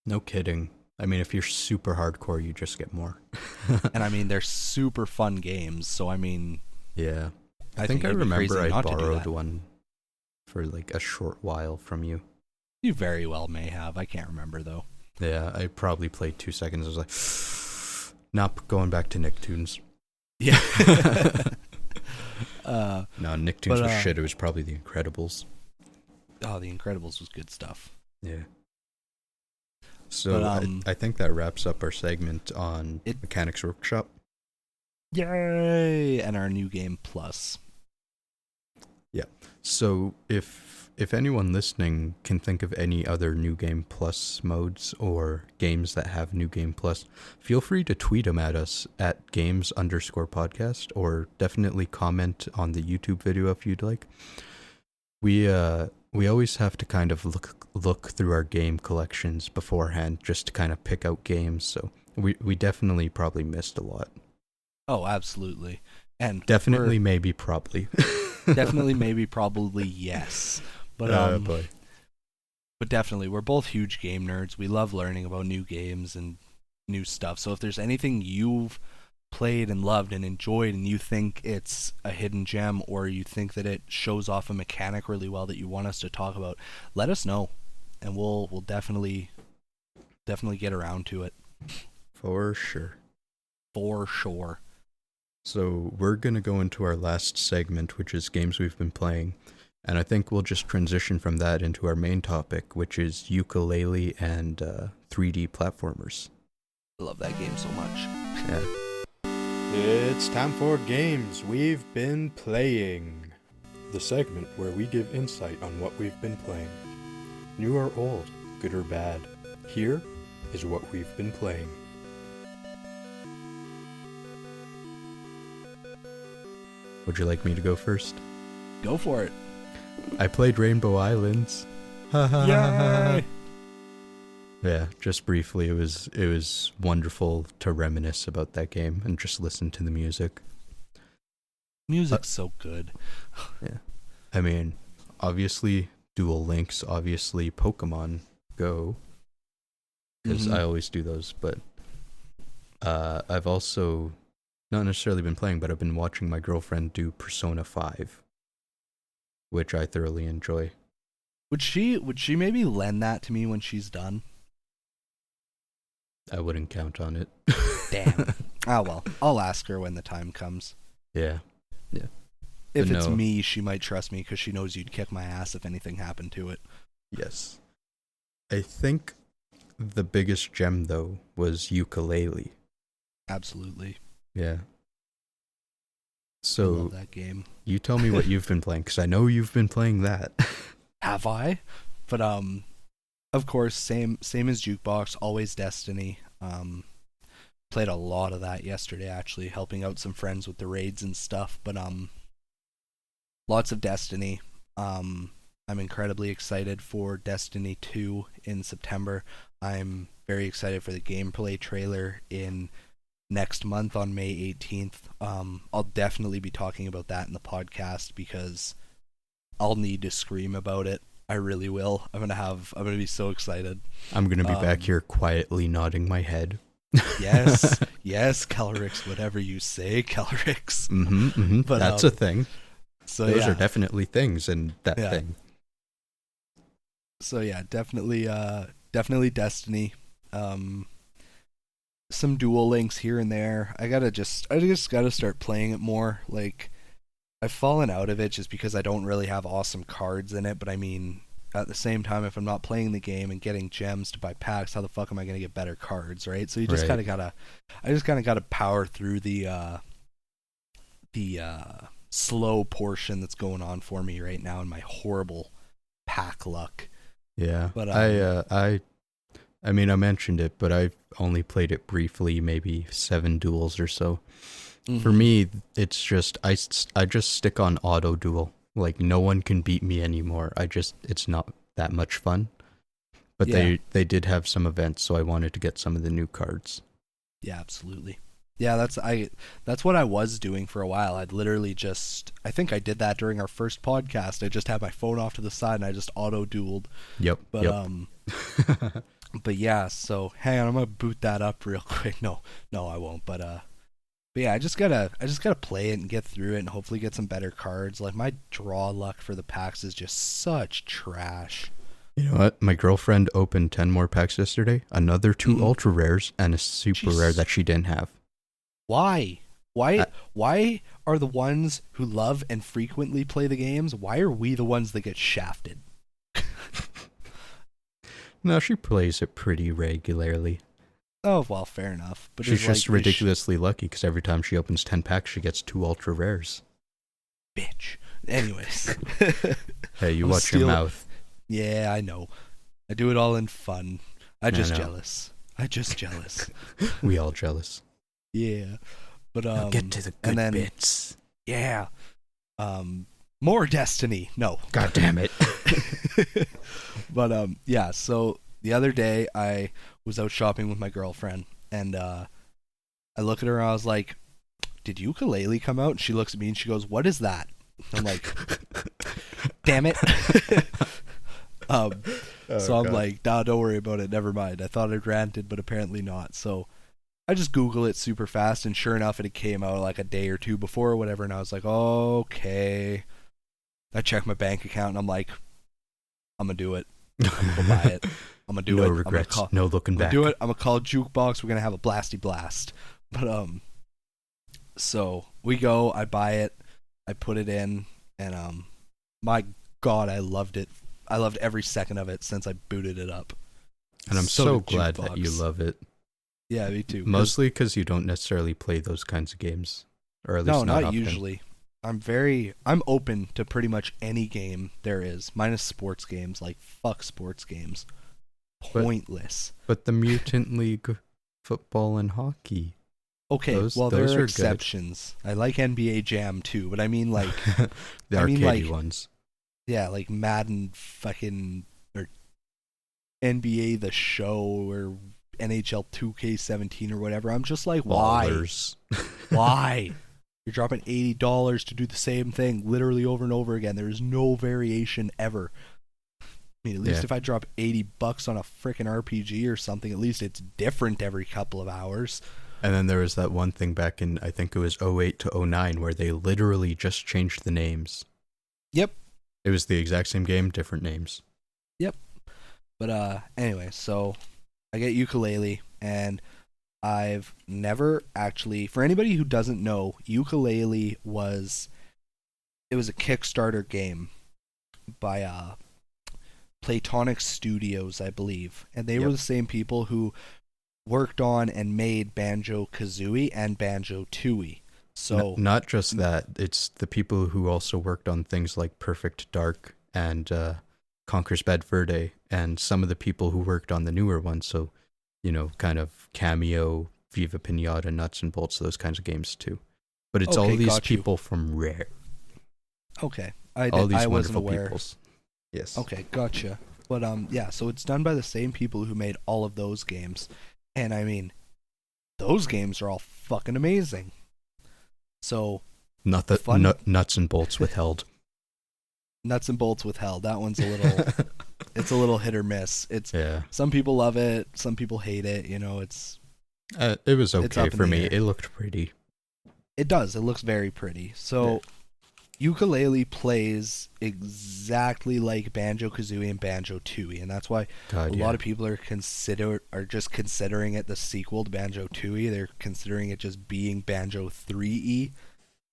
No kidding. I mean, if you're super hardcore, you just get more. And I mean, they're super fun games, so I mean... Yeah. I think I remember I borrowed one for like a short while from you. You very well may have. I can't remember, though. Yeah, I probably played 2 seconds. I was like... Nope, going back to Nicktoons. Yeah. No, Nicktoons was shit. It was probably The Incredibles. Oh, The Incredibles was good stuff. Yeah. So I think that wraps up our segment on Mechanics Workshop. Yay! And our New Game Plus. Yeah. So if anyone listening can think of any other New Game Plus modes or games that have New Game Plus, feel free to tweet them at us at games_podcast, or definitely comment on the YouTube video if you'd like. We always have to kind of look through our game collections beforehand just to kind of pick out games, so we definitely probably missed a lot. Oh, absolutely. And definitely, maybe, probably. Definitely, maybe, probably, yes. But boy. But definitely, we're both huge game nerds. We love learning about new games and new stuff. So if there's anything you've played and loved and enjoyed and you think it's a hidden gem, or you think that it shows off a mechanic really well that you want us to talk about, let us know, and we'll definitely get around to it. For sure. For sure. So we're going to go into our last segment, which is games we've been playing. And I think we'll just transition from that into our main topic, which is Yooka Laylee and 3D platformers. I love that game so much. Yeah. It's It's time for games we've been playing. The segment where we give insight on what we've been playing. New or old, good or bad. Here is what we've been playing. Would you like me to go first? Go for it. I played Rainbow Islands. Yay! Yeah, just briefly, it was wonderful to reminisce about that game and just listen to the music. Music's so good. Yeah. I mean, obviously Duel Links, obviously Pokemon Go, because I always do those, but I've also not necessarily been playing, but I've been watching my girlfriend do Persona 5, which I thoroughly enjoy. Would she maybe lend that to me when she's done? I wouldn't count on it. Damn. Oh well, I'll ask her when the time comes. Yeah. If But it's no. me, she might trust me because she knows you'd kick my ass if anything happened to it. Yes. I think the biggest gem, though, was Yooka Laylee. Absolutely. Yeah. I So, love that game. you tell me what you've been playing, because I know you've been playing that. Have I? But of course, same as Jukebox, always Destiny. Played a lot of that yesterday, actually, helping out some friends with the raids and stuff. But lots of Destiny. I'm incredibly excited for Destiny 2 in September. I'm very excited for the gameplay trailer in next month on May 18th. I'll definitely be talking about that in the podcast because I'll need to scream about it. I really will. I'm gonna be so excited. I'm going to be back here quietly nodding my head. Yes, Kelryx, whatever you say, Kelryx. But that's a thing. So Those yeah. are definitely things in that thing. So yeah, definitely Destiny. Some Duel Links here and there. I just gotta start playing it more. Like, I've fallen out of it just because I don't really have awesome cards in it, but I mean, at the same time, if I'm not playing the game and getting gems to buy packs, how the fuck am I gonna get better cards, right? So you just Right. I just kinda gotta power through the slow portion that's going on for me right now in my horrible pack luck. Yeah. But I mean, I mentioned it, but I've only played it briefly, maybe 7 duels or so. For me, it's just I just stick on auto duel. Like, no one can beat me anymore. It's not that much fun. But Yeah. they did have some events, so I wanted to get some of the new cards. Yeah, absolutely. Yeah, that's what I was doing for a while. I'd literally I think I did that during our first podcast. I just had my phone off to the side and I just auto dueled. Yep. But but yeah, so hang on, I'm gonna boot that up real quick. No, I won't. But yeah, I just gotta play it and get through it and hopefully get some better cards. Like, my draw luck for the packs is just such trash. You know what? My girlfriend opened 10 more packs yesterday. Another 2 ultra rares and a super rare that she didn't have. Why? Why are the ones who love and frequently play the games? Why are we the ones that get shafted? No, she plays it pretty regularly. Oh, well, fair enough. But She's it's just like, ridiculously lucky because every time she opens 10 packs, she gets 2 ultra rares. Bitch. Anyways. Hey, you I'm watch your mouth. Yeah, I know. I do it all in fun. I just know. jealous. We all jealous. Yeah. But Now get to the good bits. Yeah. More Destiny. No. God damn it. But yeah, so the other day I was out shopping with my girlfriend and I look at her and I was like, "Did Yooka Laylee come out?" And she looks at me and she goes, "What is that?" I'm like, "Damn it." So I'm like, "Nah, don't worry about it. Never mind. I thought it granted, but apparently not." So I just Google it super fast, and sure enough, it came out like a day or two before or whatever, and I was like, okay. I checked my bank account, and I'm like, I'm gonna do it. I'm gonna go buy it. I'm gonna do it. No regrets. No looking back. I'm gonna do it. I'm gonna call Jukebox. We're gonna have a blasty blast. But so we go. I buy it. I put it in, and my God, I loved it. I loved every second of it since I booted it up. And I'm so did glad Jukebox. that you love it. Yeah, me too. Mostly because you don't necessarily play those kinds of games. or at least No, not not often. usually. I'm open to pretty much any game there is, minus sports games. Like, fuck sports games. But- Pointless. But the Mutant League football and hockey. Okay, Those well, there are are good. exceptions. I like NBA Jam too, but I mean, like, The I mean, arcadey like- ones. yeah, like Madden fucking, or NBA The Show, or NHL 2K17 or whatever. I'm just like, why? Ballers. Why? You're dropping $80 to do the same thing literally over and over again. There is no variation ever. I mean, at least Yeah. if I drop $80 on a freaking RPG or something, at least it's different every couple of hours. And then there was that one thing back in, I think it was 08 to 09, where they literally just changed the names. Yep. It was the exact same game, different names. But anyway, so I get Yooka Laylee, and I've never actually, for anybody who doesn't know, Yooka Laylee was a Kickstarter game by Playtonic Studios, I believe, and they were Yep. the same people who worked on and made Banjo-Kazooie and Banjo-Tooie. So Not just that, it's the people who also worked on things like Perfect Dark and Conquer's Bad Verde, and some of the people who worked on the newer ones. So, kind of Cameo, Viva Pinata, Nuts and Bolts, those kinds of games too. But it's all Okay, these got you. people from Rare. okay, All these I wasn't wonderful aware. peoples. Yes. Okay, gotcha. But yeah, so it's done by the same people who made all of those games. And I mean, those games are all fucking amazing. So, Not the Fun- Nuts and Bolts withheld. Nuts and Bolts withheld. That one's a little it's a little hit or miss. It's Yeah. some people love it, some people hate it, it's It was It's okay up in for the me. air. It looked pretty. It does. It looks very pretty. So, Yooka Laylee plays exactly like Banjo-Kazooie and Banjo-Tooie, and that's why God, a yeah. lot of people are just considering it the sequel to Banjo-Tooie. They're considering it just being Banjo 3E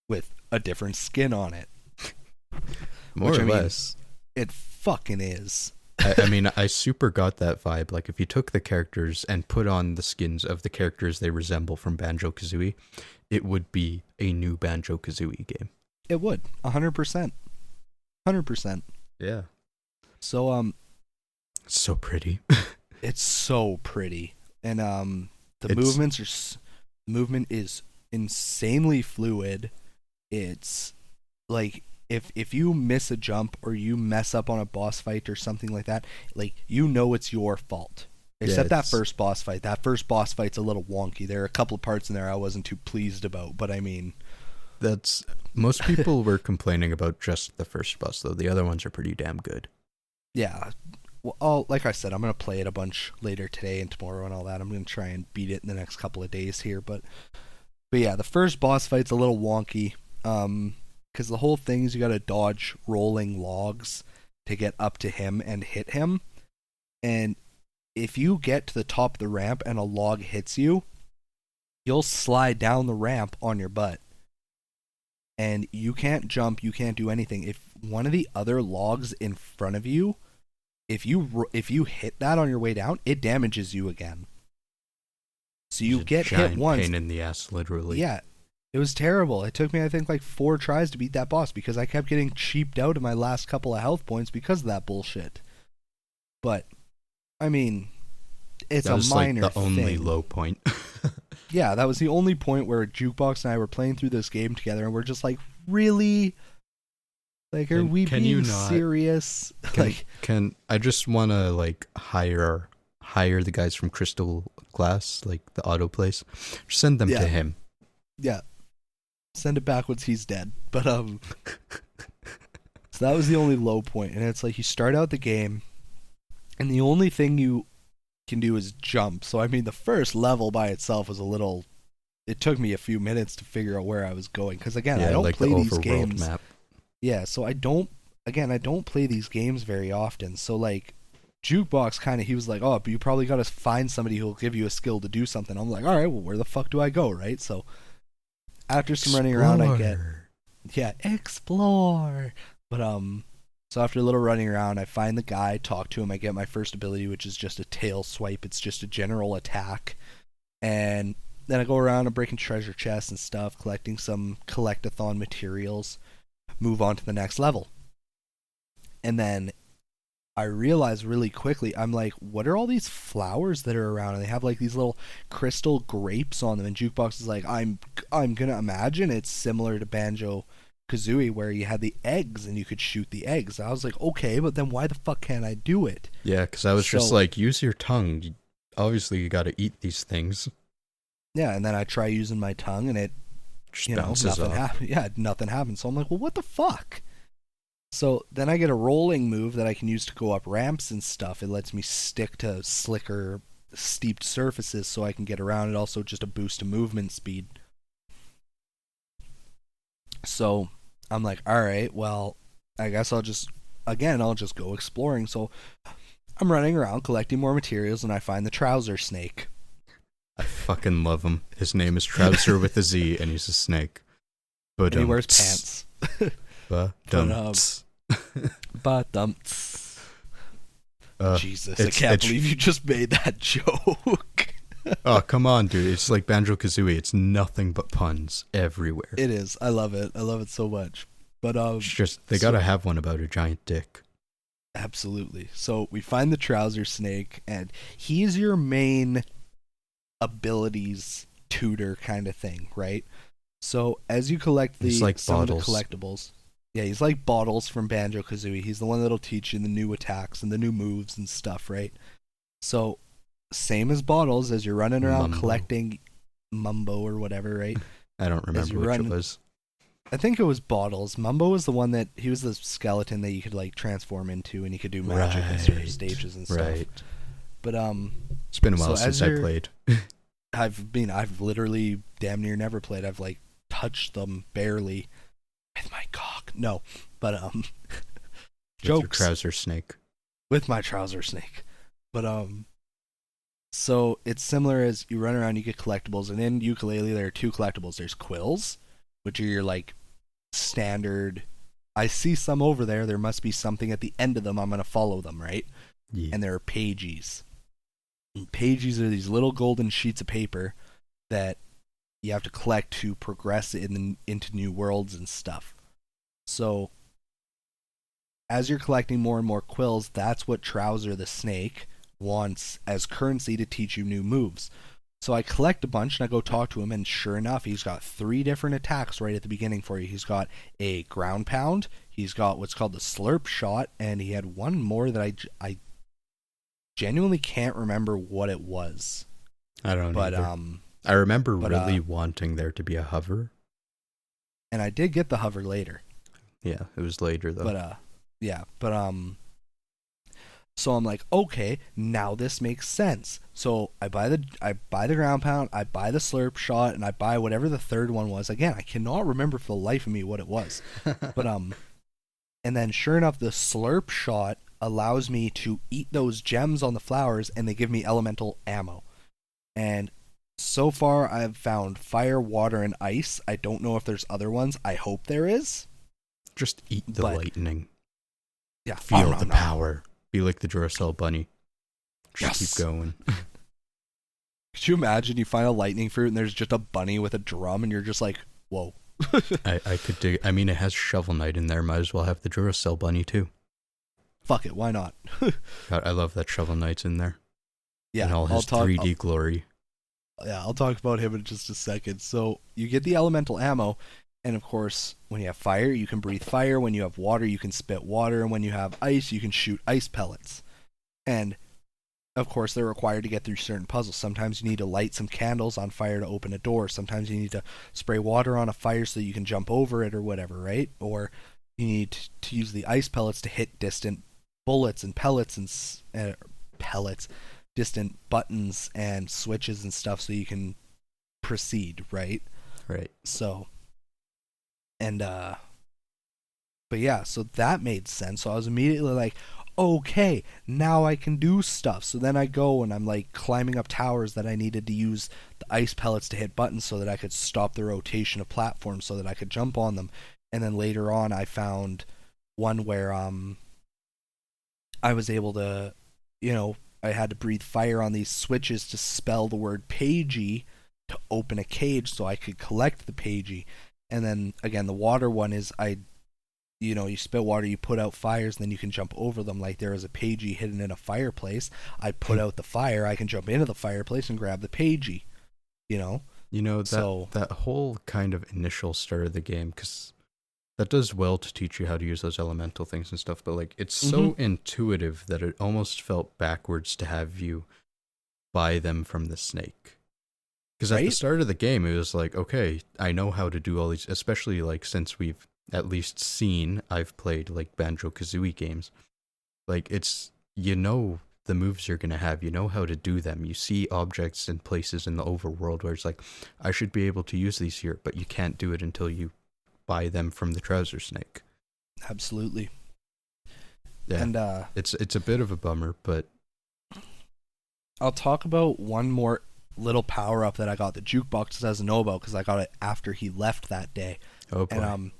with a different skin on it. More which, or I mean, less. It fucking is. I mean, I super got that vibe. Like, if you took the characters and put on the skins of the characters they resemble from Banjo-Kazooie, it would be a new Banjo-Kazooie game. It would 100%. 100%. Yeah. So It's so pretty. it's so pretty, and the It's- movement is insanely fluid. It's like if you miss a jump or you mess up on a boss fight or something like that, like it's your fault. Except that it's- first boss fight. That first boss fight's a little wonky. There are a couple of parts in there I wasn't too pleased about, but I mean, Most people were complaining about just the first boss, though. The other ones are pretty damn good. yeah. Well, like I said, I'm gonna play it a bunch later today and tomorrow and all that. I'm gonna try and beat it in the next couple of days here, but yeah, the first boss fight's a little wonky. Because the whole thing is you gotta dodge rolling logs to get up to him and hit him, and if you get to the top of the ramp and a log hits you, you'll slide down the ramp on your butt. And you can't jump, you can't do anything. If one of the other logs in front of you, if you hit that on your way down, it damages you again. So you It's a get hit giant once. pain in the ass, literally. Yeah, it was terrible. It took me, I think, like 4 tries to beat that boss because I kept getting cheaped out of my last couple of health points because of that bullshit. But, I mean, it's that a was minor like the only thing. low point. Yeah, that was the only point where Jukebox and I were playing through this game together, and we're just like, really? Like, are we Can being you not- serious? Can I just want to like hire the guys from Crystal Glass, like the auto place? Send them Yeah. to him. Yeah. Send it back once he's dead. But so that was the only low point. And it's like you start out the game and the only thing you can do is jump. So I mean the first level by itself was it took me a few minutes to figure out where I was going cause again, I don't like play the these overworld games. map. Yeah, so I don't play these games very often. So like Jukebox kind of, he was like, oh, but you probably got to find somebody who'll give you a skill to do something. I'm like, all right, well, where the fuck do I go, right? So after some running around, I get, yeah, explore. But so after a little running around, I find the guy, talk to him. I get my first ability, which is just a tail swipe. It's just a general attack, and then I go around and breaking treasure chests and stuff, collecting some collectathon materials, move on to the next level. And then I realize really quickly, I'm like, what are all these flowers that are around? And they have like these little crystal grapes on them. And Jukebox is like, I'm gonna imagine it's similar to Banjo-Kazooie, where you had the eggs and you could shoot the eggs. I was like, okay, but then why the fuck can't I do it? Yeah, because I was just like, use your tongue. Obviously, you got to eat these things. Yeah, and then I try using my tongue, and it, Just bounces nothing off. nothing happens. So I'm like, well, what the fuck? So then I get a rolling move that I can use to go up ramps and stuff. It lets me stick to slicker, steeped surfaces so I can get around. It also just a boost to movement speed. So I'm like, all right, well, I guess I'll just go exploring. So I'm running around collecting more materials, and I find the trouser snake. I fucking love him. His name is Trouser with a Z, and he's a snake. But And he wears pants. Ba-dum-ts. Jesus, I can't believe you just made that joke. Oh, come on, dude. It's like Banjo-Kazooie. It's nothing but puns everywhere. It is. I love it. I love it so much. But It's just, they gotta have one about a giant dick. Absolutely. So we find the trouser snake, and he's your main abilities tutor kind of thing, right? So as you collect He's like some of the Bottles. collectibles, yeah, he's like Bottles from Banjo-Kazooie. He's the one that'll teach you the new attacks and the new moves and stuff, right? So same as Bottles, as you're running around collecting Mumbo or whatever, right? I don't remember which it was. I think it was Bottles. Mumbo was the one that, he was the skeleton that you could like transform into, and you could do magic in certain stages and stuff. Right. But It's been a while since I played. I've literally damn near never played. I've like touched them barely with my cock. No, but Your jokes trouser snake. with my trouser snake. But so it's similar as you run around, you get collectibles, and in Yooka Laylee there are two collectibles. There's quills, which are your like standard. I see some over there. There must be something at the end of them. I'm gonna follow them, right? Yeah. And there are pages. And pages are these little golden sheets of paper that you have to collect to progress into new worlds and stuff. So as you're collecting more and more quills, that's what Trouser the Snake wants as currency to teach you new moves. So I collect a bunch and I go talk to him, and sure enough, he's got 3 different attacks right at the beginning for you. He's got a ground pound, he's got what's called the slurp shot, and he had one more that I genuinely can't remember what it was. I don't know. But I remember really wanting there to be a hover. And I did get the hover later. Yeah, it was later though. So I'm like, okay, now this makes sense. So I buy the ground pound, I buy the slurp shot, and I buy whatever the third one was. Again, I cannot remember for the life of me what it was. But and then sure enough, the slurp shot allows me to eat those gems on the flowers, and they give me elemental ammo. And so far I've found fire, water, and ice. I don't know if there's other ones. I hope there is. Just eat the lightning. Yeah. Feel the power. Be like the Duracell bunny. Just keep going. Could you imagine you find a lightning fruit and there's just a bunny with a drum and you're just like, whoa. I could dig. I mean, it has Shovel Knight in there. Might as well have the Duracell bunny too. Fuck it, why not? God, I love that Shovel Knight's in there. Yeah, and all his 3D glory. Yeah, I'll talk about him in just a second. So you get the elemental ammo, and of course, when you have fire, you can breathe fire. When you have water, you can spit water. And when you have ice, you can shoot ice pellets. And of course, they're required to get through certain puzzles. Sometimes you need to light some candles on fire to open a door. Sometimes you need to spray water on a fire so you can jump over it or whatever, right? Or you need to use the ice pellets to hit distant bullets and pellets and distant buttons and switches and stuff so you can proceed, right? Right. So, and, but yeah, so that made sense. So I was immediately like, okay, now I can do stuff. So then I go and I'm like climbing up towers that I needed to use the ice pellets to hit buttons so that I could stop the rotation of platforms so that I could jump on them. And then later on I found one where I was able to, I had to breathe fire on these switches to spell the word pagey to open a cage so I could collect the pagey. And then again, the water one is you spit water, you put out fires, and then you can jump over them. Like there is a pagey hidden in a fireplace. I put out the fire, I can jump into the fireplace and grab the pagey. That whole kind of initial start of the game, because that does well to teach you how to use those elemental things and stuff, but like it's so intuitive that it almost felt backwards to have you buy them from the snake. Because at the start of the game, it was like, okay, I know how to do all these, especially like since we've at least I've played like Banjo-Kazooie games. Like it's, the moves you're going to have, how to do them. You see objects and places in the overworld where it's like, I should be able to use these here, but you can't do it until you buy them from the trouser snake. Absolutely. Yeah. And it's a bit of a bummer, but I'll talk about one more little power up that I got that Jukebox doesn't know about because I got it after he left that day. Oh boy. And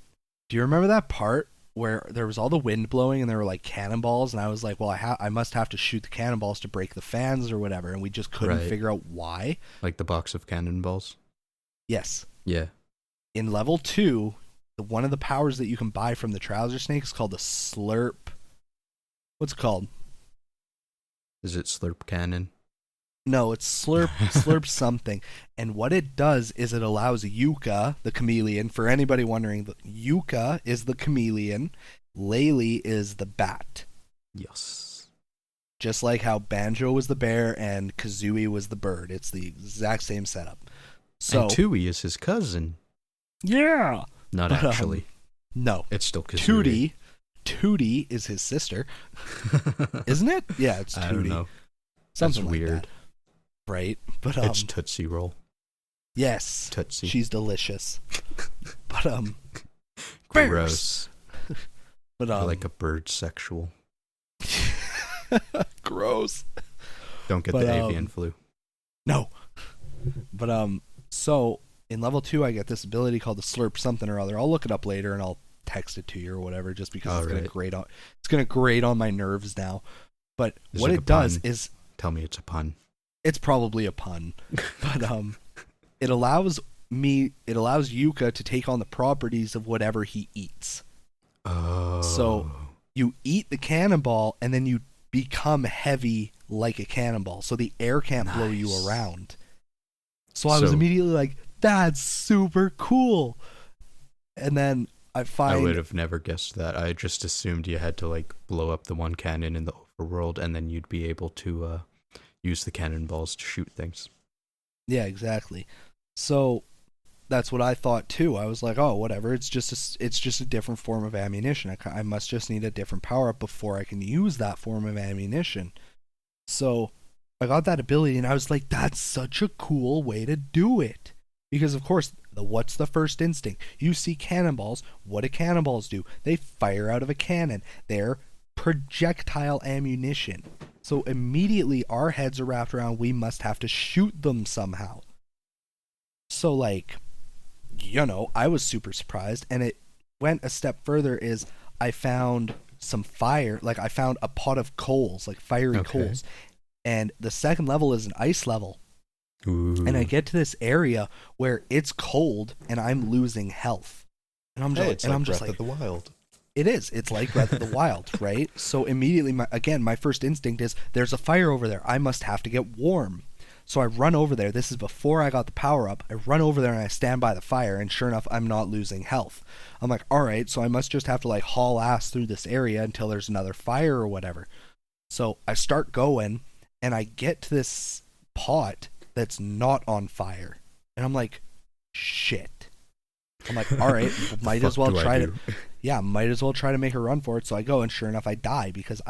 do you remember that part where there was all the wind blowing and there were like cannonballs, and I was like, well, I must have to shoot the cannonballs to break the fans or whatever, and we just couldn't figure out why. Like the box of cannonballs? Yes. Yeah. In level 2, one of the powers that you can buy from the trouser snake is called the slurp. What's it called? Is it slurp cannon? No, it's slurp something. And what it does is it allows Yooka, the chameleon, for anybody wondering, Yooka is the chameleon, Laylee is the bat. Yes. Just like how Banjo was the bear and Kazooie was the bird. It's the exact same setup. So, and Tooie is his cousin. Yeah. Not actually. No. It's still Kazooie. Tootie is his sister. Isn't it? Yeah, it's Tootie. I don't know. Something That's weird. Like that. Right? But it's Tootsie Roll. Yes. Tootsie. She's delicious. But gross. But like a bird sexual. Gross. Don't get the avian flu. No. But so in level 2 I get this ability called the slurp something or other. I'll look it up later and I'll text it to you or whatever, just because it's gonna grate on my nerves now. But what it does is, tell me it's a pun. It's probably a pun. But it allows Yooka to take on the properties of whatever he eats. Oh. So you eat the cannonball and then you become heavy like a cannonball, so the air can't blow you around. So I was immediately like, that's super cool. And then I would have never guessed that. I just assumed you had to like blow up the one cannon in the overworld and then you'd be able to use the cannonballs to shoot things. Yeah, exactly. So that's what I thought too. I was like, oh, whatever. It's just a different form of ammunition. I must just need a different power up before I can use that form of ammunition. So I got that ability and I was like, that's such a cool way to do it. Because of course, what's the first instinct? You see cannonballs. What do cannonballs do? They fire out of a cannon. They're projectile ammunition. So immediately our heads are wrapped around, we must have to shoot them somehow. So like, I was super surprised, and it went a step further is I found some fire, like I found a pot of coals, like fiery coals. And the second level is an ice level. Ooh. And I get to this area where it's cold and I'm losing health. And I'm just, Breath of the Wild. It is. It's like Breath of the Wild, right? So immediately, my first instinct is, there's a fire over there. I must have to get warm. So I run over there. This is before I got the power up. I run over there and I stand by the fire, and sure enough, I'm not losing health. I'm like, all right, so I must just have to like haul ass through this area until there's another fire or whatever. So I start going, and I get to this pot that's not on fire. And I'm like, shit. I'm like, all right, might as well try to... Yeah, might as well try to make a run for it. So I go, and sure enough, I die because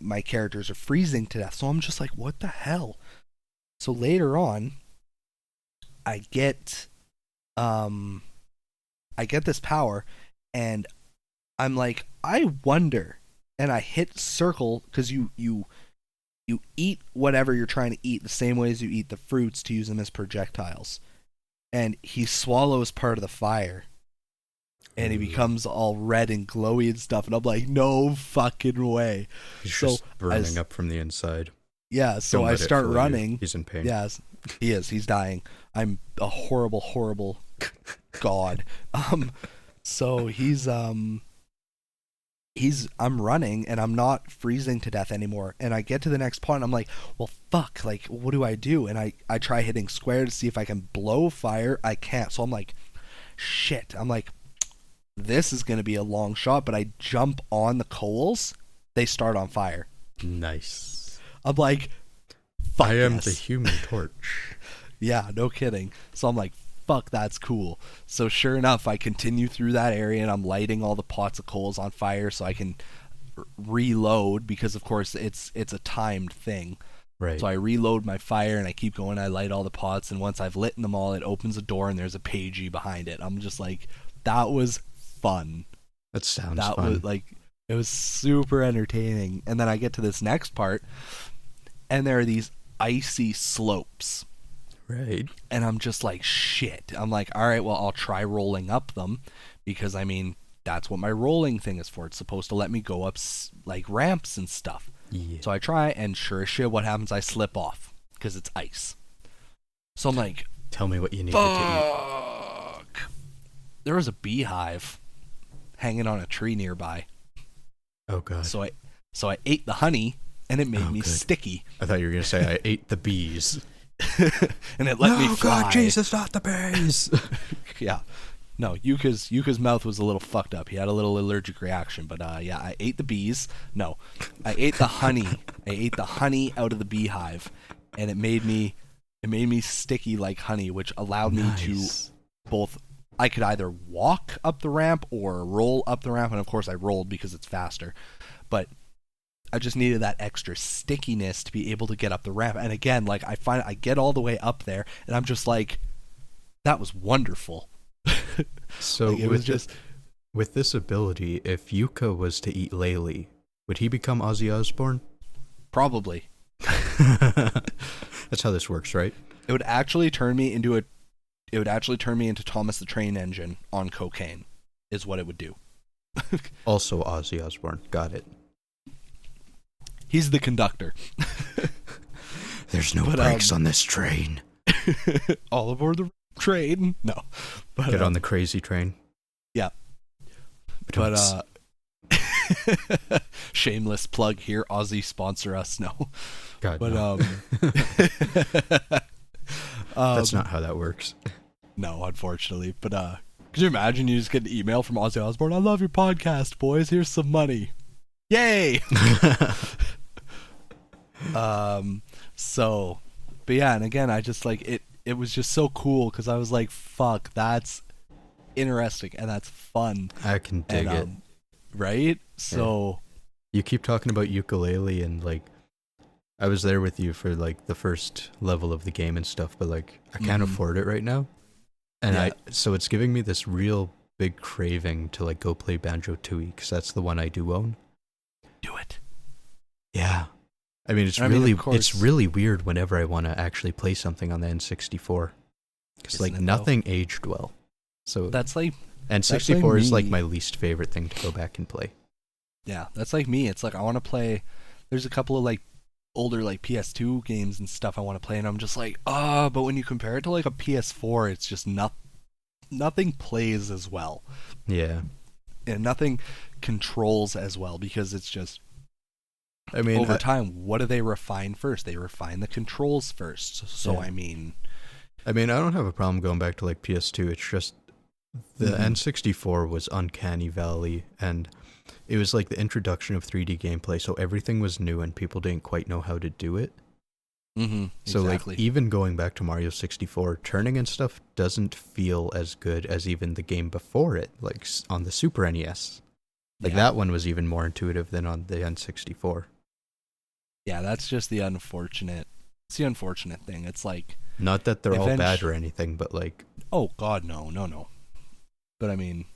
my characters are freezing to death. So I'm just like, what the hell? So later on, I get this power, and I'm like, I wonder. And I hit circle because you eat whatever you're trying to eat the same way as you eat the fruits to use them as projectiles. And he swallows part of the fire. And he becomes all red and glowy and stuff. And I'm like, no fucking way. He's just burning up from the inside. Yeah, so I start running. He's in pain. Yeah, He is. He's dying. I'm a horrible, horrible god. So I'm running and I'm not freezing to death anymore. And I get to the next part and I'm like, well, fuck, like, what do I do? And I try hitting square to see if I can blow fire. I can't. So I'm like, shit. I'm like, this is going to be a long shot, but I jump on the coals. They start on fire. Nice. I'm like, fuck, I am yes. the Human Torch. Yeah, no kidding. So I'm like, fuck, that's cool. So sure enough, I continue through that area and I'm lighting all the pots of coals on fire so I can reload, because of course it's a timed thing. Right. So I reload my fire and I keep going. I light all the pots, and once I've lit them all, it opens a door and there's a pagey behind it. I'm just like, that was fun. That sounds That fun. was like, it was super entertaining. And then I get to this next part and there are these icy slopes. Right. And I'm just like, shit. I'm like, all right, well, I'll try rolling up them, because I mean, that's what my rolling thing is for. It's supposed to let me go up like ramps and stuff. Yeah. So I try, and sure as shit, what happens? I slip off because it's ice. So I'm like, Tell me what you needed to fuck. There was a beehive hanging on a tree nearby. eat. Oh god. So I ate the honey, and it made me good. sticky. I thought you were gonna say I ate the bees. And it let me fly. God, Jesus, not the bees. Yeah. No, Yooka's mouth was a little fucked up. He had a little allergic reaction, but yeah, I ate the bees. No, I ate the honey. I ate the honey out of the beehive, and it made me sticky like honey, which allowed me to both. I could either walk up the ramp or roll up the ramp, and of course I rolled because it's faster. But I just needed that extra stickiness to be able to get up the ramp. And again, like, I get all the way up there, and I'm just like, that was wonderful. So like, it was just with this ability, if Yooka was to eat Laylee, would he become Ozzy Osbourne? probably. That's how this works, right? It would actually turn me into Thomas the Train Engine on cocaine, is what it would do. Also Ozzy Osbourne. Got it. He's the conductor. There's no brakes on this train. All aboard the train. No. But, Get on the crazy train. Yeah. But shameless plug here. Aussie sponsor us. No. God, But no. That's not how that works. No, unfortunately. But could you imagine you just get an email from Ozzy Osbourne? I love your podcast, boys. Here's some money. Yay! So, but yeah, and again, I just like it. It was just so cool because I was like, "Fuck, that's interesting and that's fun." I can dig it. Right? So, You keep talking about Yooka Laylee, and like, I was there with you for like the first level of the game and stuff, but like, I can't afford it right now, and so it's giving me this real big craving to like go play Banjo-Tooie, because that's the one I do own. do it. Yeah. I mean, it's really weird whenever I want to actually play something on the N64, because Isn't like it, nothing aged well. So That's like N64 is like me. my least favorite thing to go back and play. Yeah, that's like me. It's like I want to play. There's a couple of like older like PS2 games and stuff I want to play, and I'm just like, but when you compare it to like a PS4, it's just nothing plays as well, Yeah. and nothing controls as well, because it's just, I mean, over time, what do they refine first? They refine the controls first. So Yeah. I mean, I don't have a problem going back to like PS2. It's just the N64 was uncanny valley, and it was like the introduction of 3D gameplay, so everything was new and people didn't quite know how to do it. So exactly. like, even going back to Mario 64, turning and stuff doesn't feel as good as even the game before it, like on the Super NES. Like, that one was even more intuitive than on the N64. Yeah, that's just the unfortunate. It's the unfortunate thing. It's like, Not that they're all bad or anything, but like, oh God, no. But I mean,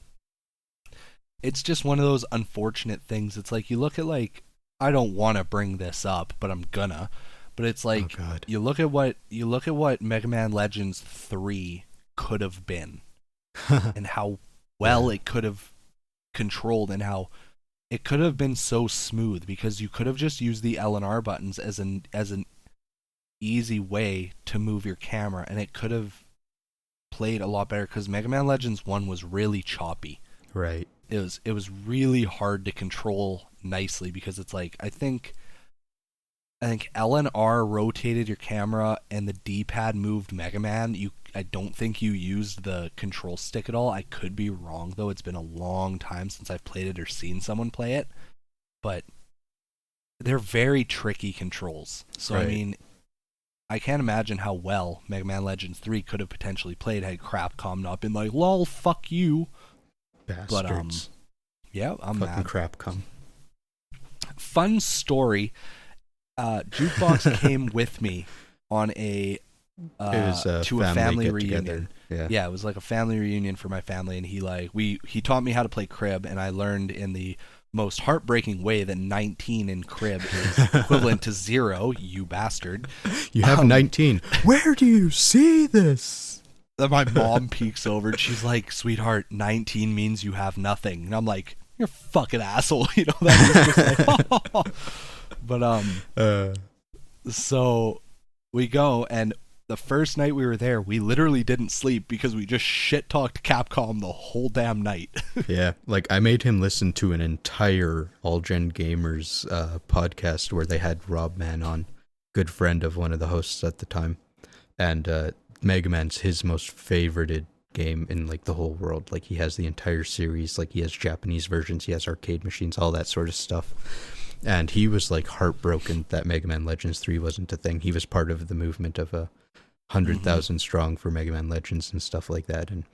it's just one of those unfortunate things. It's like, you look at like, I don't want to bring this up, but I'm gonna. But it's like, oh God. you look at what Mega Man Legends 3 could have been, and how well it could have controlled, and how it could have been so smooth, because you could have just used the L and R buttons as an easy way to move your camera, and it could have played a lot better because Mega Man Legends 1 was really choppy. Right. It was really hard to control nicely because it's like I think L and R rotated your camera and the D-pad moved Mega Man. I don't think you used the control stick at all. I could be wrong though. It's been a long time since I've played it or seen someone play it. But they're very tricky controls. So Right. I mean, I can't imagine how well Mega Man Legends 3 could have potentially played had Capcom not been like, lol, fuck you. Bastards. Yeah, I'm Fucking mad. Crapcom. Fun story. Jukebox came with me on It was a to a family get-together. reunion. Yeah, it was like a family reunion for my family, and he taught me how to play crib, and I learned in the most heartbreaking way that 19 in crib is equivalent to 0. You bastard! You have 19. Where do you see this? Then my mom peeks over and she's like, "Sweetheart, 19 means you have nothing," and I'm like, "You're a fucking asshole," you know. That's just like, but so we go, and the first night we were there, we literally didn't sleep because we just shit talked Capcom the whole damn night. Yeah, like I made him listen to an entire All Gen Gamers podcast where they had Rob Man on, good friend of one of the hosts at the time, and Mega Man's his most favorited game in like the whole world. Like he has the entire series, like he has Japanese versions, he has arcade machines, all that sort of stuff. And he was like heartbroken that Mega Man Legends 3 wasn't a thing. He was part of the movement of 100,000 strong for Mega Man Legends and stuff like that. And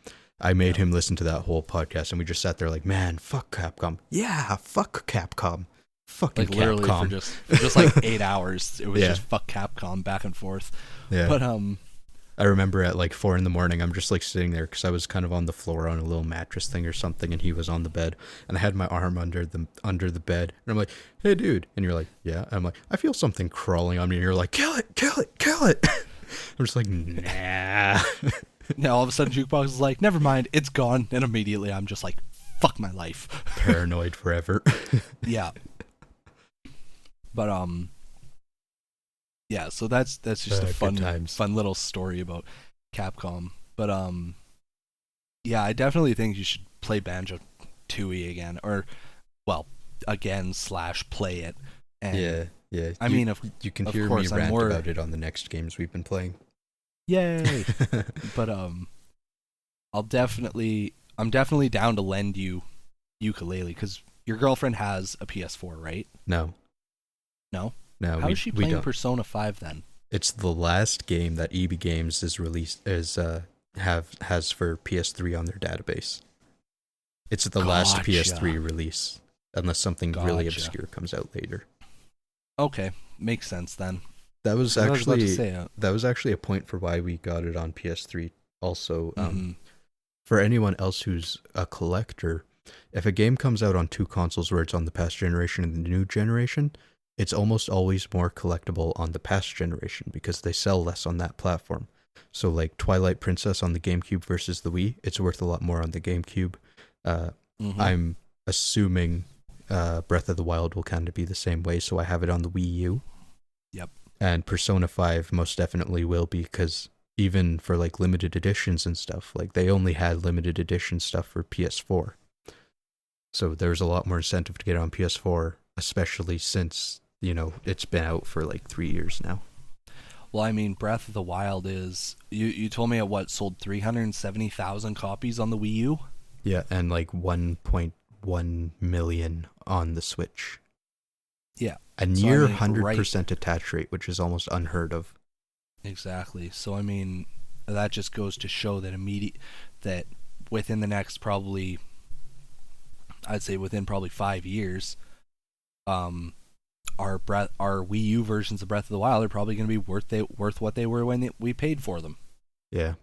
I made him listen to that whole podcast, and we just sat there like, man, fuck Capcom. Yeah, fuck Capcom. Fucking like literally Capcom. for just like 8 hours. It was just fuck Capcom back and forth. Yeah. But I remember at like 4 a.m, I'm just like sitting there because I was kind of on the floor on a little mattress thing or something, and he was on the bed, and I had my arm under the bed, and I'm like, hey dude, and you're like, yeah, and I'm like, I feel something crawling on me, and you're like, kill it. I'm just like, nah. now all of a sudden Jukebox is like, never mind, it's gone, and immediately I'm just like, fuck my life. Paranoid forever. Yeah. But yeah, so that's just a fun little story about Capcom. But yeah, I definitely think you should play Banjo-Tooie again, or again / play it. And yeah. I mean, you can of hear course, me rant about it on the next games we've been playing. Yay! But I'm definitely down to lend you Yooka Laylee because your girlfriend has a PS4, right? No. How is she playing Persona 5 then? It's the last game that EB Games has for PS3 on their database. It's the last PS3 release, unless something really obscure comes out later. Okay, makes sense then. That was actually a point for why we got it on PS3. Also, for anyone else who's a collector, if a game comes out on 2 consoles where it's on the past generation and the new generation, it's almost always more collectible on the past generation because they sell less on that platform. So like Twilight Princess on the GameCube versus the Wii, it's worth a lot more on the GameCube. I'm assuming Breath of the Wild will kind of be the same way, so I have it on the Wii U. Yep. And Persona 5 most definitely will be, because even for like limited editions and stuff, like they only had limited edition stuff for PS4. So there's a lot more incentive to get it on PS4, especially since, you know, it's been out for like 3 years now. Well, I mean, Breath of the Wild is... You told me it sold 370,000 copies on the Wii U? Yeah, and like 1.1 million on the Switch. Yeah. A near 100% attach rate, which is almost unheard of. Exactly. So, I mean, that just goes to show that that within the next probably... I'd say within probably 5 years... our Wii U versions of Breath of the Wild are probably going to be worth what they were when we paid for them. Yeah.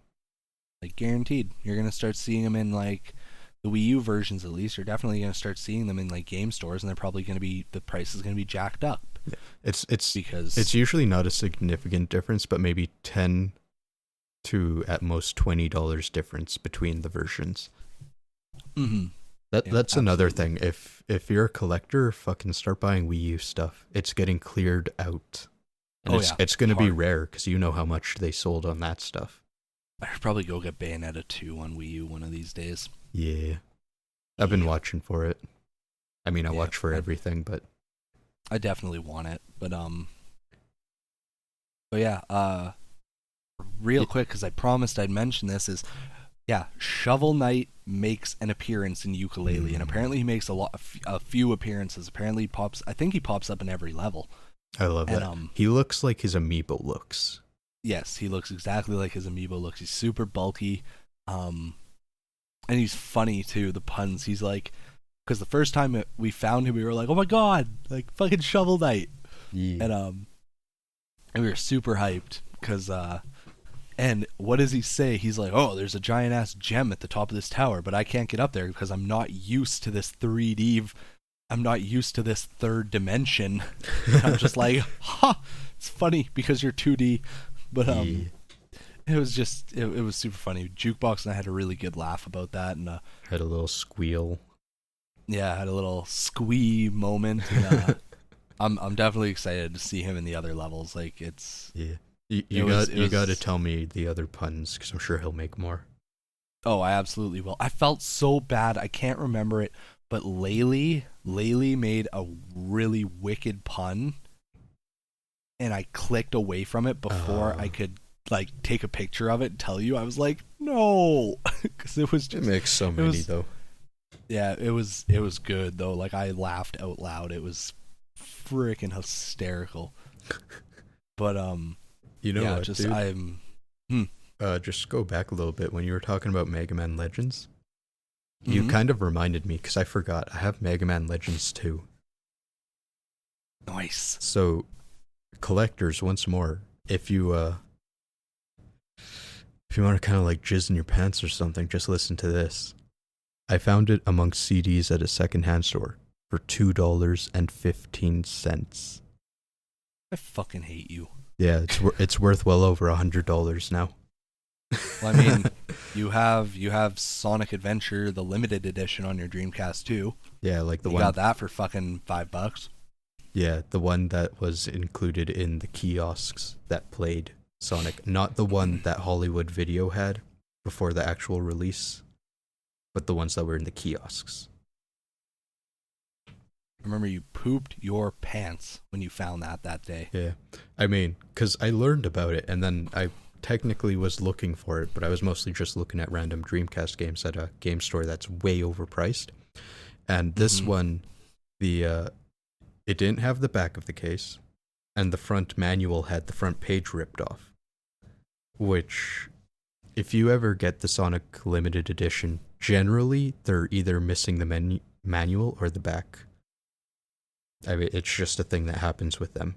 Like, guaranteed. You're going to start seeing them in, like, the Wii U versions at least. You're definitely going to start seeing them in, like, game stores, and they're probably going to be, the price is going to be jacked up. Yeah. It's usually not a significant difference, but maybe $10 to at most $20 difference between the versions. Mm-hmm. That's absolutely another thing. If you're a collector, fucking start buying Wii U stuff. It's getting cleared out And Oh, it's going to be hard. rare because you know how much they sold on that stuff. I should probably go get Bayonetta 2 on Wii U one of these days. Yeah. I've been watching for it. I mean, I Yeah, watch for everything, but I definitely want it. But yeah, real quick, because I promised I'd mention this, is Shovel Knight makes an appearance in Yooka Laylee, and apparently he makes a few appearances. Apparently I think he pops up in every level. I love that. He looks like his amiibo looks. Yes, he looks exactly like his amiibo looks. He's super bulky, and he's funny too. The puns. He's like, because the first time we found him, we were like, "Oh my god, like fucking Shovel Knight," and we were super hyped because and what does he say? He's like, "Oh, there's a giant ass gem at the top of this tower, but I can't get up there because I'm not used to this 3D. I'm not used to this third dimension." And I'm just like, "Ha! It's funny because you're 2D." But it was just it was super funny. Jukebox and I had a really good laugh about that, and had a little squeal. Yeah, had a little squee moment. And, I'm definitely excited to see him in the other levels. Like it's You got to tell me the other puns because I'm sure he'll make more. Oh, I absolutely will. I felt so bad. I can't remember it, but Laylee made a really wicked pun, and I clicked away from it before I could like take a picture of it and tell you. I was like, no, because it was just, it makes so many though. Yeah, it was good though. Like I laughed out loud. It was freaking hysterical. But you know what, just dude? Just go back a little bit when you were talking about Mega Man Legends. You kind of reminded me because I forgot I have Mega Man Legends 2. Nice. So, collectors, once more, if you want to kind of like jizz in your pants or something, just listen to this. I found it amongst CDs at a secondhand store for $2.15. I fucking hate you. Yeah, it's worth well over $100 now. Well, I mean, you have Sonic Adventure, the limited edition on your Dreamcast too. Yeah, like the you one. got that for fucking $5. Yeah, the one that was included in the kiosks that played Sonic, not the one that Hollywood Video had before the actual release, but the ones that were in the kiosks. I remember you pooped your pants when you found that day. Yeah, I mean, because I learned about it, and then I technically was looking for it, but I was mostly just looking at random Dreamcast games at a game store that's way overpriced. And this one, it didn't have the back of the case, and the front manual had the front page ripped off. Which, if you ever get the Sonic Limited Edition, generally they're either missing the manual or the back. I mean, it's just a thing that happens with them.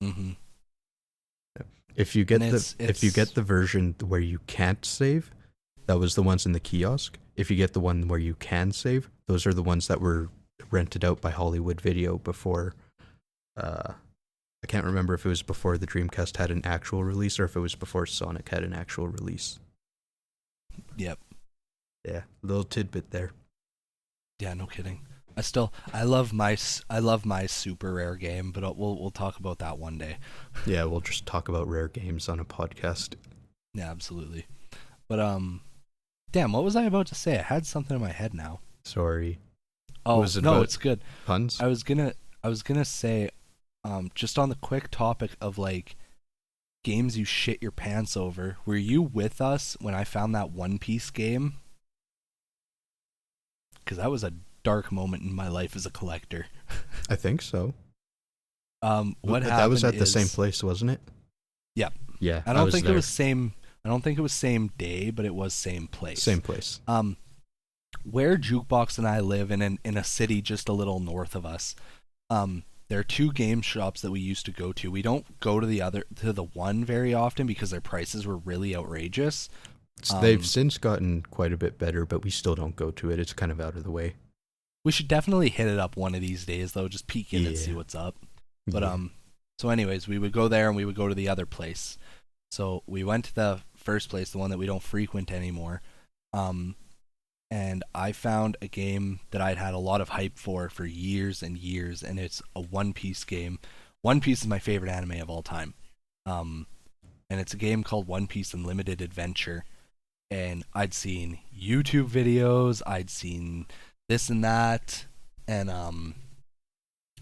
Mm-hmm. If you get the version where you can't save, that was the ones in the kiosk. If you get the one where you can save, those are the ones that were rented out by Hollywood Video before. I can't remember if it was before the Dreamcast had an actual release or if it was before Sonic had an actual release. Yep. Yeah, little tidbit there. Yeah, no kidding. I love my super rare game, but we'll talk about that one day. Yeah, we'll just talk about rare games on a podcast. Yeah, absolutely. But damn, what was I about to say? I had something in my head now. Sorry. Oh, no, it's good. Puns? I was gonna say, just on the quick topic of like games you shit your pants over. Were you with us when I found that One Piece game? Because that was a dark moment in my life as a collector. I think so. What happened? That was at the same place, wasn't it? Yeah. Yeah. I don't think it was same day, but it was same place. Same place. Where Jukebox and I live in a city just a little north of us, there are two game shops that we used to go to. We don't go to the one very often because their prices were really outrageous. They've since gotten quite a bit better, but we still don't go to it. It's kind of out of the way. We should definitely hit it up one of these days, though. Just peek in and see what's up. But so anyways, we would go there and we would go to the other place. So we went to the first place, the one that we don't frequent anymore. And I found a game that I'd had a lot of hype for years and years, and it's a One Piece game. One Piece is my favorite anime of all time. And it's a game called One Piece Unlimited Adventure. And I'd seen YouTube videos, I'd seen this and that, and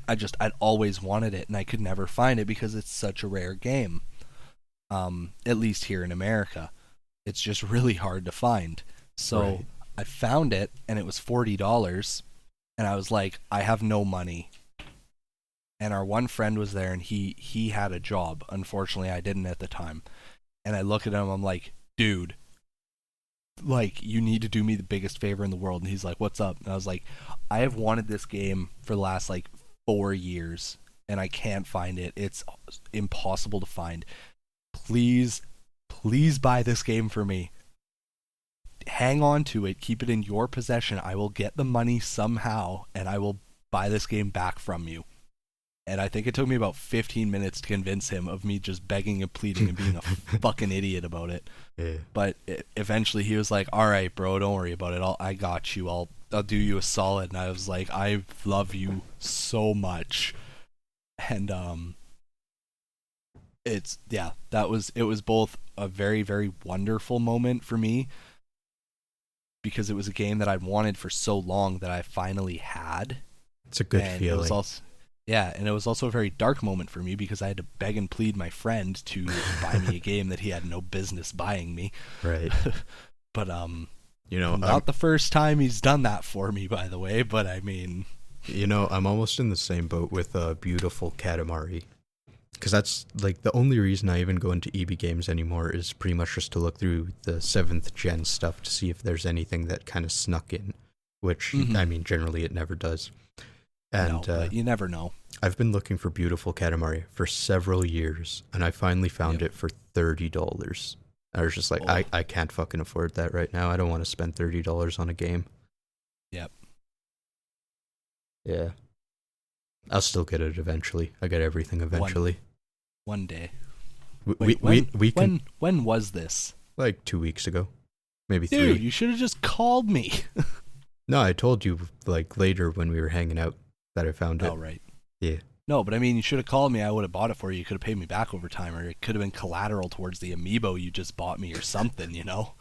I'd always wanted it, and I could never find it because it's such a rare game. At least here in America, it's just really hard to find. So Right. I found it, and it was $40, and I was like, I have no money. And our one friend was there, and he had a job. Unfortunately, I didn't at the time. And I look at him, I'm like, dude, like, you need to do me the biggest favor in the world. And he's like, what's up? And I was like, I have wanted this game for the last, like, 4 years, and I can't find it. It's impossible to find. Please buy this game for me. Hang on to it. Keep it in your possession. I will get the money somehow, and I will buy this game back from you. And I think it took me about 15 minutes to convince him of me just begging and pleading and being a fucking idiot about it. Yeah. But eventually he was like, all right, bro, don't worry about it. I got you. I'll do you a solid. And I was like, I love you so much. And it was both a very, very wonderful moment for me, because it was a game that I'd wanted for so long that I finally had. It's a good and feeling. It was also, yeah, and it was also a very dark moment for me because I had to beg and plead my friend to buy me a game that he had no business buying me. Right. But You know, not the first time he's done that for me, by the way, but I mean, you know, I'm almost in the same boat with Beautiful Katamari. Because that's, like, the only reason I even go into EB Games anymore is pretty much just to look through the 7th gen stuff to see if there's anything that kind of snuck in, which, I mean, generally it never does. And no, but you never know. I've been looking for Beautiful Katamari for several years, and I finally found it for $30. I was just like, I can't fucking afford that right now. I don't want to spend $30 on a game. Yep. Yeah. I'll still get it eventually. I get everything eventually. One day. We can, When was this? like 2 weeks ago. Maybe 3. Dude, you should have just called me. No, I told you, like, later when we were hanging out that I found it. Oh, right. Yeah. No, but I mean, you should have called me. I would have bought it for you. You could have paid me back over time, or it could have been collateral towards the amiibo you just bought me or something, you know?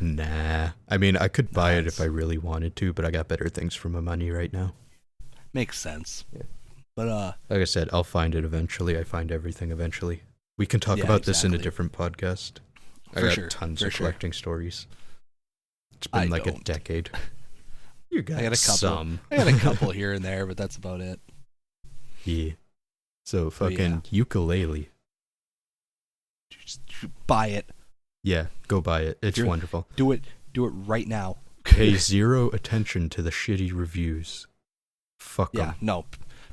Nah. I mean, I could buy it if I really wanted to, but I got better things for my money right now. Makes sense. Yeah. But, like I said, I'll find it eventually. I find everything eventually. We can talk about this in a different podcast. I got tons of collecting stories. It's been like a decade. You got, I got a couple. some. I got a couple here and there, but that's about it. Yeah. So fucking Yooka Laylee. Just buy it. Yeah, go buy it. It's wonderful. Do it right now. Pay zero attention to the shitty reviews. Fuck them. Yeah, no.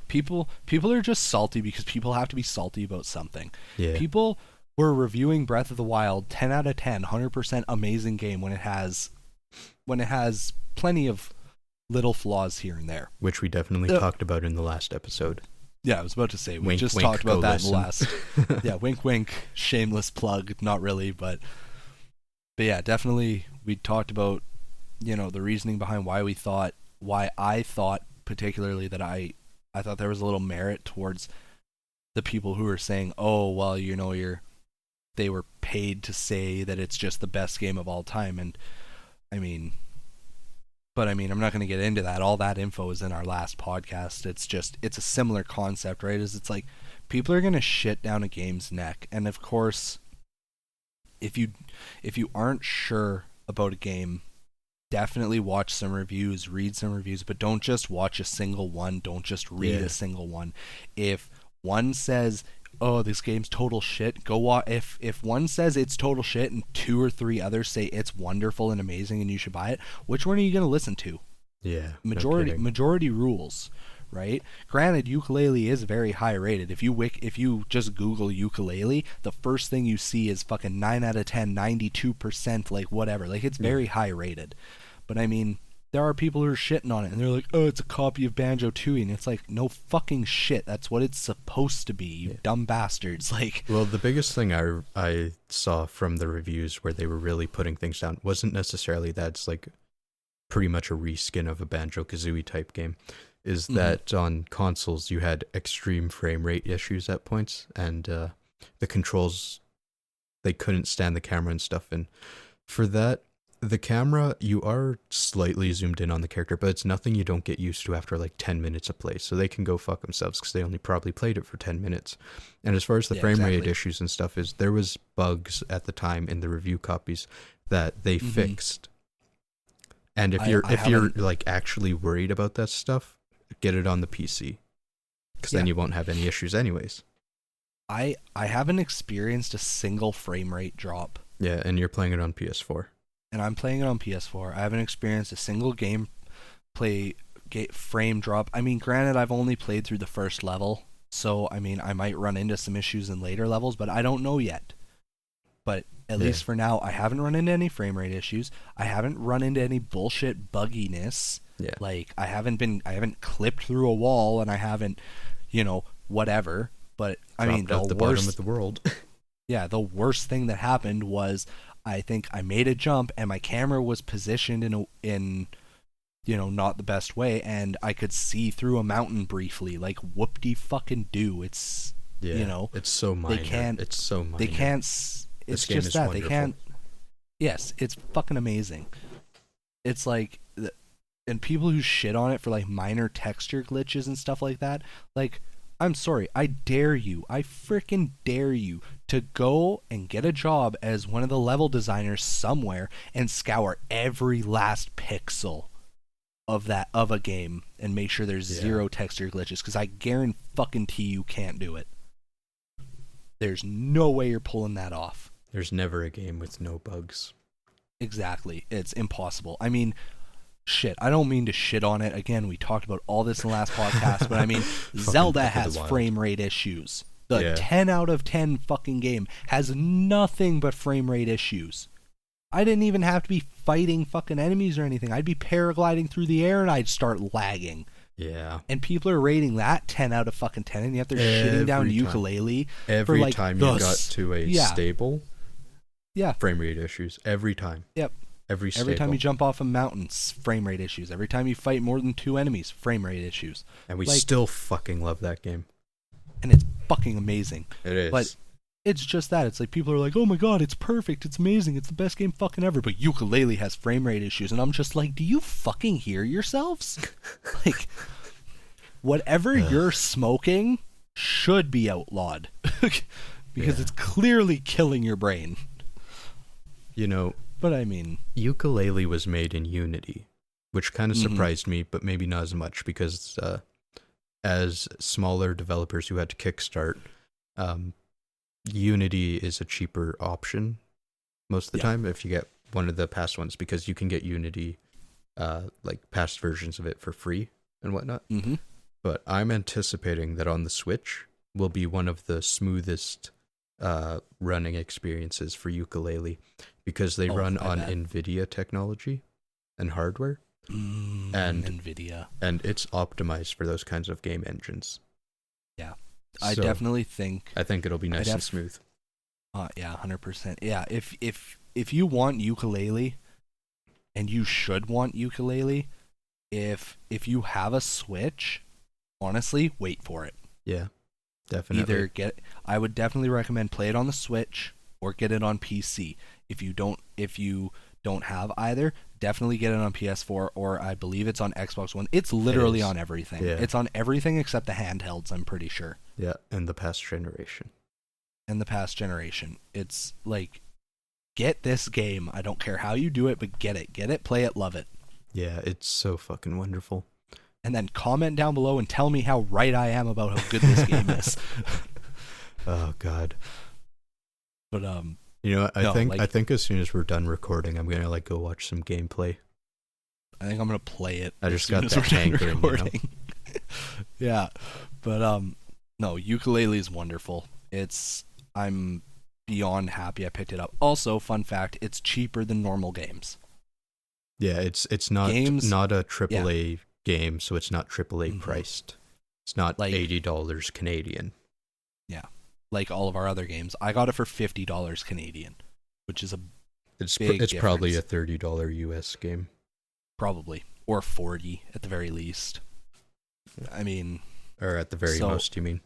People are just salty because people have to be salty about something. Yeah. People were reviewing Breath of the Wild 10 out of 10, 100% amazing game when it has plenty of little flaws here and there. Which we definitely talked about in the last episode. Yeah, I was about to say, we wink, just wink, talked about that in the listen. last. Yeah, wink, wink, shameless plug, not really, but yeah, definitely we talked about, the reasoning behind why I thought particularly that I thought there was a little merit towards the people who were saying, oh, well, they were paid to say that it's just the best game of all time. And I'm not going to get into that. All that info is in our last podcast. It's a similar concept, right? It's like people are going to shit down a game's neck. And of course, if you aren't sure about a game, definitely watch some reviews, read some reviews, but don't just watch a single one. Don't just read a single one. If one says, oh, this game's total shit, go watch. If one says it's total shit and 2 or 3 others say it's wonderful and amazing and you should buy it, which one are you going to listen to? Yeah. Majority rules, right? Granted, Yooka Laylee is very high rated. If you just Google Yooka Laylee, the first thing you see is fucking 9 out of 10, 92%, like whatever. Like it's very high rated. But I mean, there are people who are shitting on it and they're like, oh, it's a copy of Banjo-Tooie, and it's like, no fucking shit. That's what it's supposed to be, you dumb bastards. Like, well, the biggest thing I saw from the reviews where they were really putting things down wasn't necessarily that it's like pretty much a reskin of a Banjo-Kazooie type game. is that on consoles you had extreme frame rate issues at points, and the controls, they couldn't stand the camera and stuff. And for that, the camera, you are slightly zoomed in on the character, but it's nothing you don't get used to after like 10 minutes of play. So they can go fuck themselves because they only probably played it for 10 minutes. And as far as the frame rate issues and stuff is, there was bugs at the time in the review copies that they fixed. And if you're like actually worried about that stuff, get it on the PC, because then you won't have any issues anyways. I haven't experienced a single frame rate drop. Yeah, and you're playing it on PS4. And I'm playing it on PS4. I haven't experienced a single frame drop. I mean, granted, I've only played through the first level, so I mean, I might run into some issues in later levels, but I don't know yet. But at least for now, I haven't run into any frame rate issues. I haven't run into any bullshit bugginess. Yeah. Like, I haven't clipped through a wall, and I haven't, whatever. But I mean, the bottom of the world. Yeah, the worst thing that happened was, I think I made a jump and my camera was positioned in not the best way, and I could see through a mountain briefly. Like, whoop-de-fucking-do. It's it's so minor. It's so minor. They can't. It's just that wonderful. They can't. Yes, it's fucking amazing. It's like, and people who shit on it for like minor texture glitches and stuff like that, like, I'm sorry, I freaking dare you to go and get a job as one of the level designers somewhere and scour every last pixel of a game and make sure there's zero texture glitches, because I guarantee you can't do it. There's no way you're pulling that off. There's never a game with no bugs. Exactly. It's impossible. I mean, shit, I don't mean to shit on it. Again, we talked about all this in the last podcast, but I mean, Zelda has frame rate issues. The 10 out of 10 fucking game has nothing but frame rate issues. I didn't even have to be fighting fucking enemies or anything. I'd be paragliding through the air and I'd start lagging. Yeah. And people are rating that 10 out of fucking 10, and yet they're shitting down Yooka Laylee. Every for like time you got to a stable, frame rate issues. Every time. Yep. Every time you jump off a mountain, frame rate issues. Every time you fight more than 2 enemies, frame rate issues. And we still fucking love that game. And it's fucking amazing. It is. But it's just that. It's like, people are like, oh my god, it's perfect, it's amazing, it's the best game fucking ever. But Yooka Laylee has frame rate issues. And I'm just like, do you fucking hear yourselves? Like, whatever you're smoking should be outlawed. Because it's clearly killing your brain. But I mean, Yooka Laylee was made in Unity, which kind of surprised me, but maybe not as much, because as smaller developers who had to kickstart, Unity is a cheaper option most of the time if you get one of the past ones, because you can get Unity, like past versions of it for free and whatnot. But I'm anticipating that on the Switch will be one of the smoothest running experiences for Yooka Laylee, because they run on NVIDIA technology and hardware, and NVIDIA, and it's optimized for those kinds of game engines. Yeah, I definitely think. I think it'll be nice and smooth. Yeah, 100%. Yeah, if you want Yooka Laylee, and you should want Yooka Laylee, if you have a Switch, honestly, wait for it. Yeah, definitely. I would definitely recommend play it on the Switch or get it on PC. If you don't have either, definitely get it on PS4, or I believe it's on Xbox One. It's literally on everything. Yeah. It's on everything except the handhelds, I'm pretty sure. Yeah, and the past generation. It's like, get this game. I don't care how you do it, but get it. Get it, play it, love it. Yeah, it's so fucking wonderful. And then comment down below and tell me how right I am about how good this game is. Oh God. But I think as soon as we're done recording, I'm gonna go watch some gameplay. I think I'm gonna play it. I just got that hankering. Yeah, but no, Yooka Laylee is wonderful. I'm beyond happy I picked it up. Also, fun fact, it's cheaper than normal games. Yeah, it's not a AAA game, so it's not AAA priced. It's not like $80 Canadian. Yeah, like all of our other games. I got it for $50 Canadian, which is it's difference. Probably a $30 US game. Probably, or $40 at the very least. I mean, Or at the very most, you mean?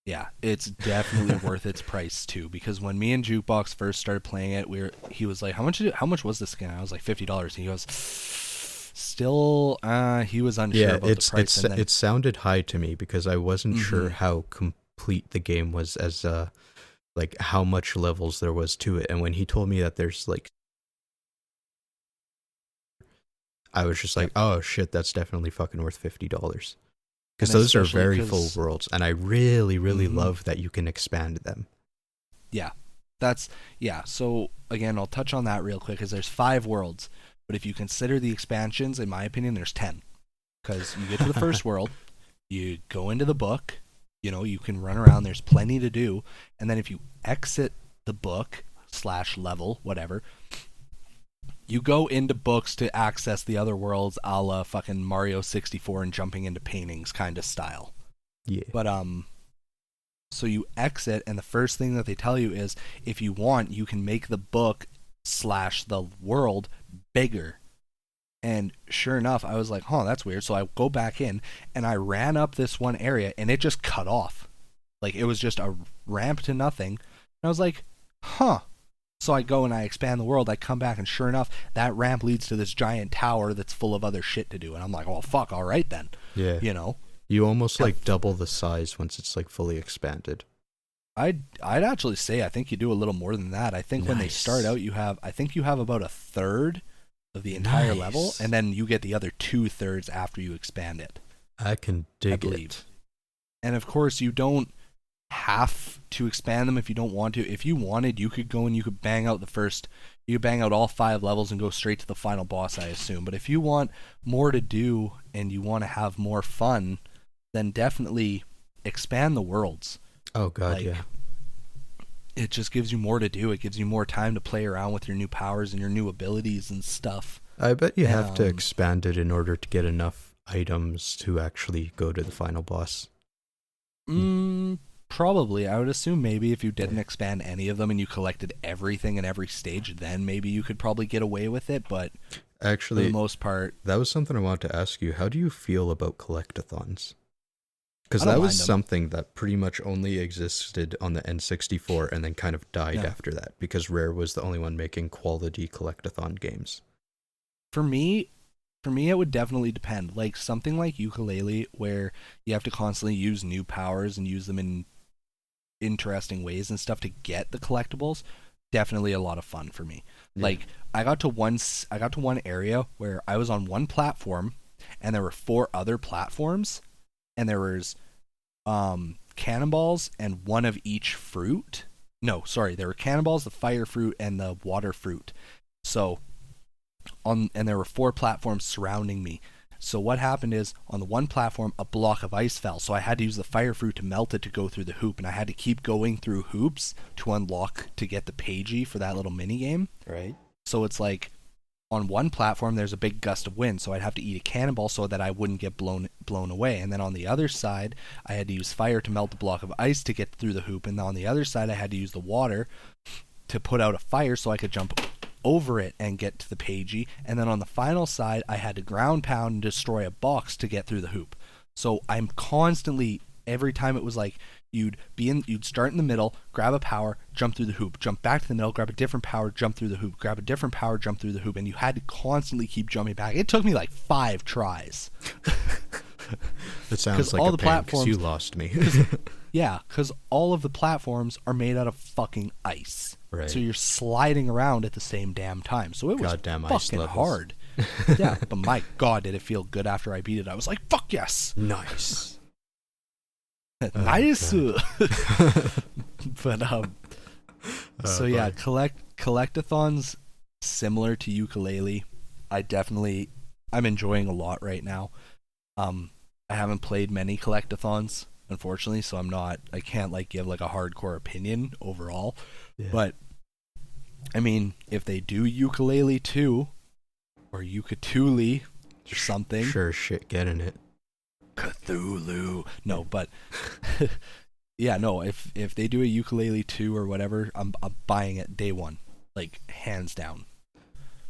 Yeah, it's definitely worth its price too. Because when me and Jukebox first started playing it, he was like, "How much was this again?" I was like, $50. He goes, "Still, he was unsure about the price." It sounded high to me because I wasn't sure how complete the game was, as like how much levels there was to it. And when he told me that there's like, I was just like, "Oh shit, that's definitely fucking worth $50." Because those are very full worlds, and I really, really love that you can expand them. Yeah, so again, I'll touch on that real quick, because there's 5 worlds, but if you consider the expansions, in my opinion, there's 10. Because you get to the first world, you go into the book, you can run around, there's plenty to do, and then if you exit the book / level, whatever, you go into books to access the other worlds, a la fucking Mario 64 and jumping into paintings kind of style. Yeah. But so you exit, and the first thing that they tell you is, if you want, you can make the book / the world bigger. And sure enough, I was like, that's weird. So I go back in, and I ran up this one area, and it just cut off. Like, it was just a ramp to nothing. And I was like, So I go and I expand the world. I come back, and sure enough, that ramp leads to this giant tower that's full of other shit to do. And I'm like, well, fuck, all right then. Yeah. You almost like double the size once it's like fully expanded. I'd actually say I think you do a little more than that. I think when they start out, you have about a third of the entire level, and then you get the other 2/3 after you expand it. I can dig it. And of course, you don't have to expand them if you don't want to. If you wanted, you could go and you could bang out all 5 levels and go straight to the final boss, I assume. But if you want more to do and you want to have more fun, then definitely expand the worlds. Oh god, yeah. It just gives you more to do. It gives you more time to play around with your new powers and your new abilities and stuff. I bet you have to expand it in order to get enough items to actually go to the final boss. Probably. I would assume maybe if you didn't expand any of them and you collected everything in every stage, then maybe you could probably get away with it, but actually, for the most part... That was something I wanted to ask you. How do you feel about collectathons? Because that was something that pretty much only existed on the N64 and then kind of died after that, because Rare was the only one making quality collectathon games. For me, it would definitely depend. Like something like Yooka Laylee, where you have to constantly use new powers and use them in interesting ways and stuff to get the collectibles, definitely a lot of fun for me. Yeah. Like I got to one area where I was on one platform and there were 4 other platforms, and there was cannonballs and one of each fruit. No, sorry, there were cannonballs, the fire fruit, and the water fruit. So and there were 4 platforms surrounding me. So what happened is, on the one platform, a block of ice fell. So I had to use the fire fruit to melt it to go through the hoop, and I had to keep going through hoops to unlock to get the pagey for that little mini game. Right. So it's like, on one platform, there's a big gust of wind, so I'd have to eat a cannonball so that I wouldn't get blown away. And then on the other side, I had to use fire to melt the block of ice to get through the hoop. And on the other side, I had to use the water to put out a fire so I could jump over it and get to the pagey. And then on the final side, I had to ground pound and destroy a box to get through the hoop. So I'm constantly, every time it was like, you'd start in the middle, grab a power, jump through the hoop, jump back to the middle, grab a different power, jump through the hoop, grab a different power, jump through the hoop, and you had to constantly keep jumping back. It took me like 5 tries. That sounds like all the platforms, you lost me. Yeah, because all of the platforms are made out of fucking ice. Right. So you're sliding around at the same damn time. So it was goddamn fucking hard. Yeah, but my god, did it feel good after I beat it. I was like, fuck yes. Nice. Nice. But so yeah, collectathons similar to Yooka Laylee. I'm enjoying a lot right now. I haven't played many collectathons, unfortunately, so I can't like give like a hardcore opinion overall. Yeah. But I mean, if they do Yooka Laylee 2 or Yooka or something, sure shit getting it. Cthulhu. No, but yeah, no, if they do a Yooka Laylee 2 or whatever, I'm buying it day one, like hands down.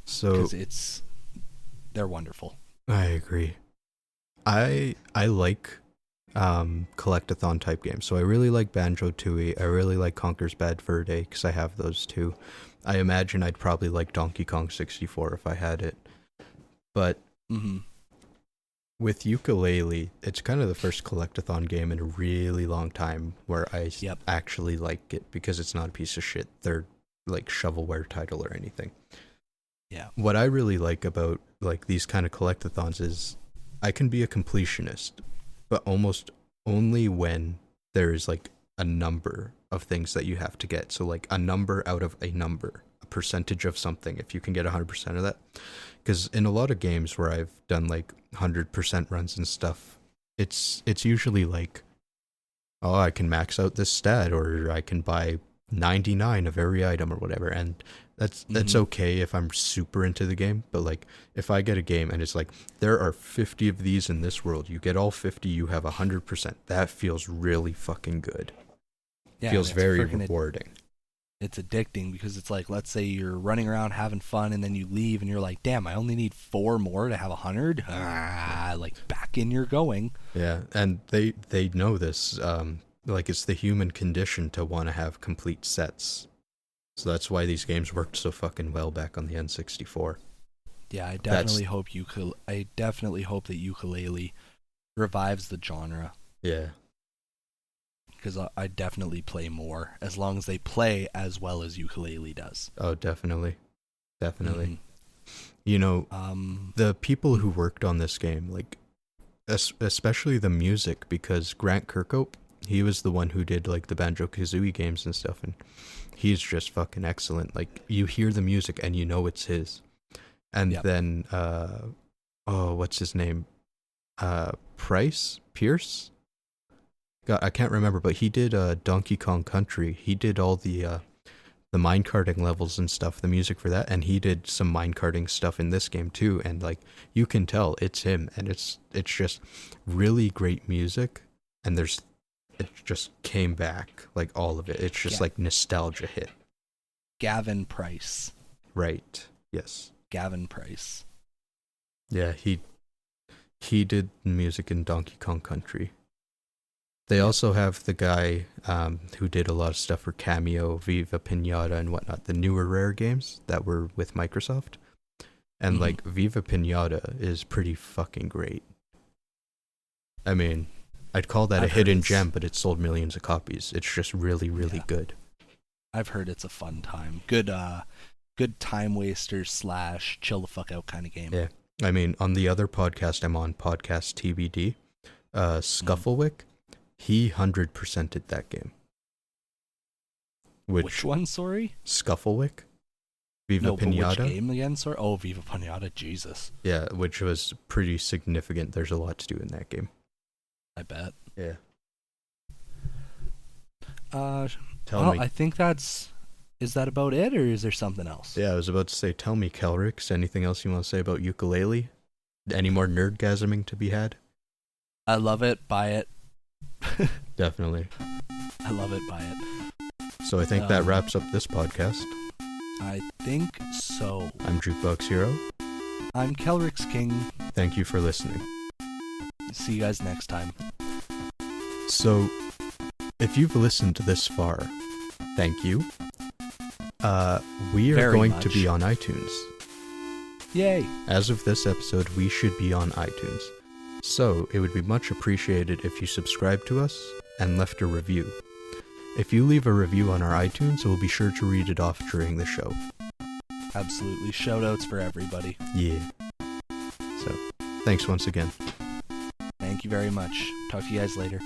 So because they're wonderful. I agree. I like collectathon type games. So I really like Banjo-Tooie. I really like Conker's Bad Fur Day because I have those two. I imagine I'd probably like Donkey Kong 64 if I had it. But with Yooka Laylee, it's kind of the first collectathon game in a really long time where I actually like it because it's not a piece of shit third like shovelware title or anything. Yeah. What I really like about like these kind of collectathons is I can be a completionist, but almost only when there is like a number of things that you have to get. So like a number out of a number, a percentage of something, if you can get 100% of that. Because in a lot of games where I've done like 100% runs and stuff, it's usually like, oh, I can max out this stat, or I can buy 99 of every item or whatever, and that's okay if I'm super into the game. But like if I get a game and it's like there are 50 of these in this world, you get all 50, you have 100%, that feels really fucking good. Feels very rewarding. It's addicting because it's like, let's say you're running around having fun and then you leave and you're like, damn, I only need 4 more to have 100. Like back in you're going. Yeah, and they know this. Like it's the human condition to want to have complete sets. So that's why these games worked so fucking well back on the N64. Yeah, I definitely hope that Yooka Laylee revives the genre. Yeah. Because I definitely play more as long as they play as well as Yooka Laylee does. Oh, definitely. Definitely. You know, the people who worked on this game, like, especially the music, because Grant Kirkhope, he was the one who did, like, the Banjo-Kazooie games and stuff, and he's just fucking excellent. Like, you hear the music and you know it's his. And then, what's his name? Pierce? God, I can't remember, but he did Donkey Kong Country. He did all the minecarting levels and stuff, the music for that, and he did some minecarting stuff in this game too. And like you can tell it's him, and it's just really great music. And it just came back, like all of it. It's just like nostalgia hit. Gavin Price. Right. Yes. Gavin Price. Yeah, he did music in Donkey Kong Country. They also have the guy who did a lot of stuff for Cameo, Viva Pinata, and whatnot, the newer Rare games that were with Microsoft. And like Viva Pinata is pretty fucking great. I mean, I'd call that a hidden gem, but it sold millions of copies. It's just really, really good. I've heard it's a fun time. Good time waster / chill the fuck out kind of game. Yeah. I mean, on the other podcast I'm on, Podcast TBD, Scufflewick, he 100%ed that game. Which one, sorry? Scufflewick? Viva Pinata? Which game again, sorry? Oh, Viva Pinata, Jesus. Yeah, which was pretty significant. There's a lot to do in that game. I bet. Yeah. Tell me. I think is that about it, or is there something else? Yeah, I was about to say, tell me, Kelryx, anything else you want to say about Yooka Laylee? Any more nerdgasming to be had? I love it. Buy it. Definitely. I love it. Buy it. So I think that wraps up this podcast. I think so. I'm Jukeboxhero. I'm KelryxsKing. Thank you for listening. See you guys next time. So, if you've listened this far, thank you. We are going to be on iTunes. Yay! As of this episode, we should be on iTunes. So, it would be much appreciated if you subscribed to us and left a review. If you leave a review on our iTunes, we'll be sure to read it off during the show. Absolutely. Shoutouts for everybody. Yeah. So, thanks once again. Thank you very much. Talk to you guys later.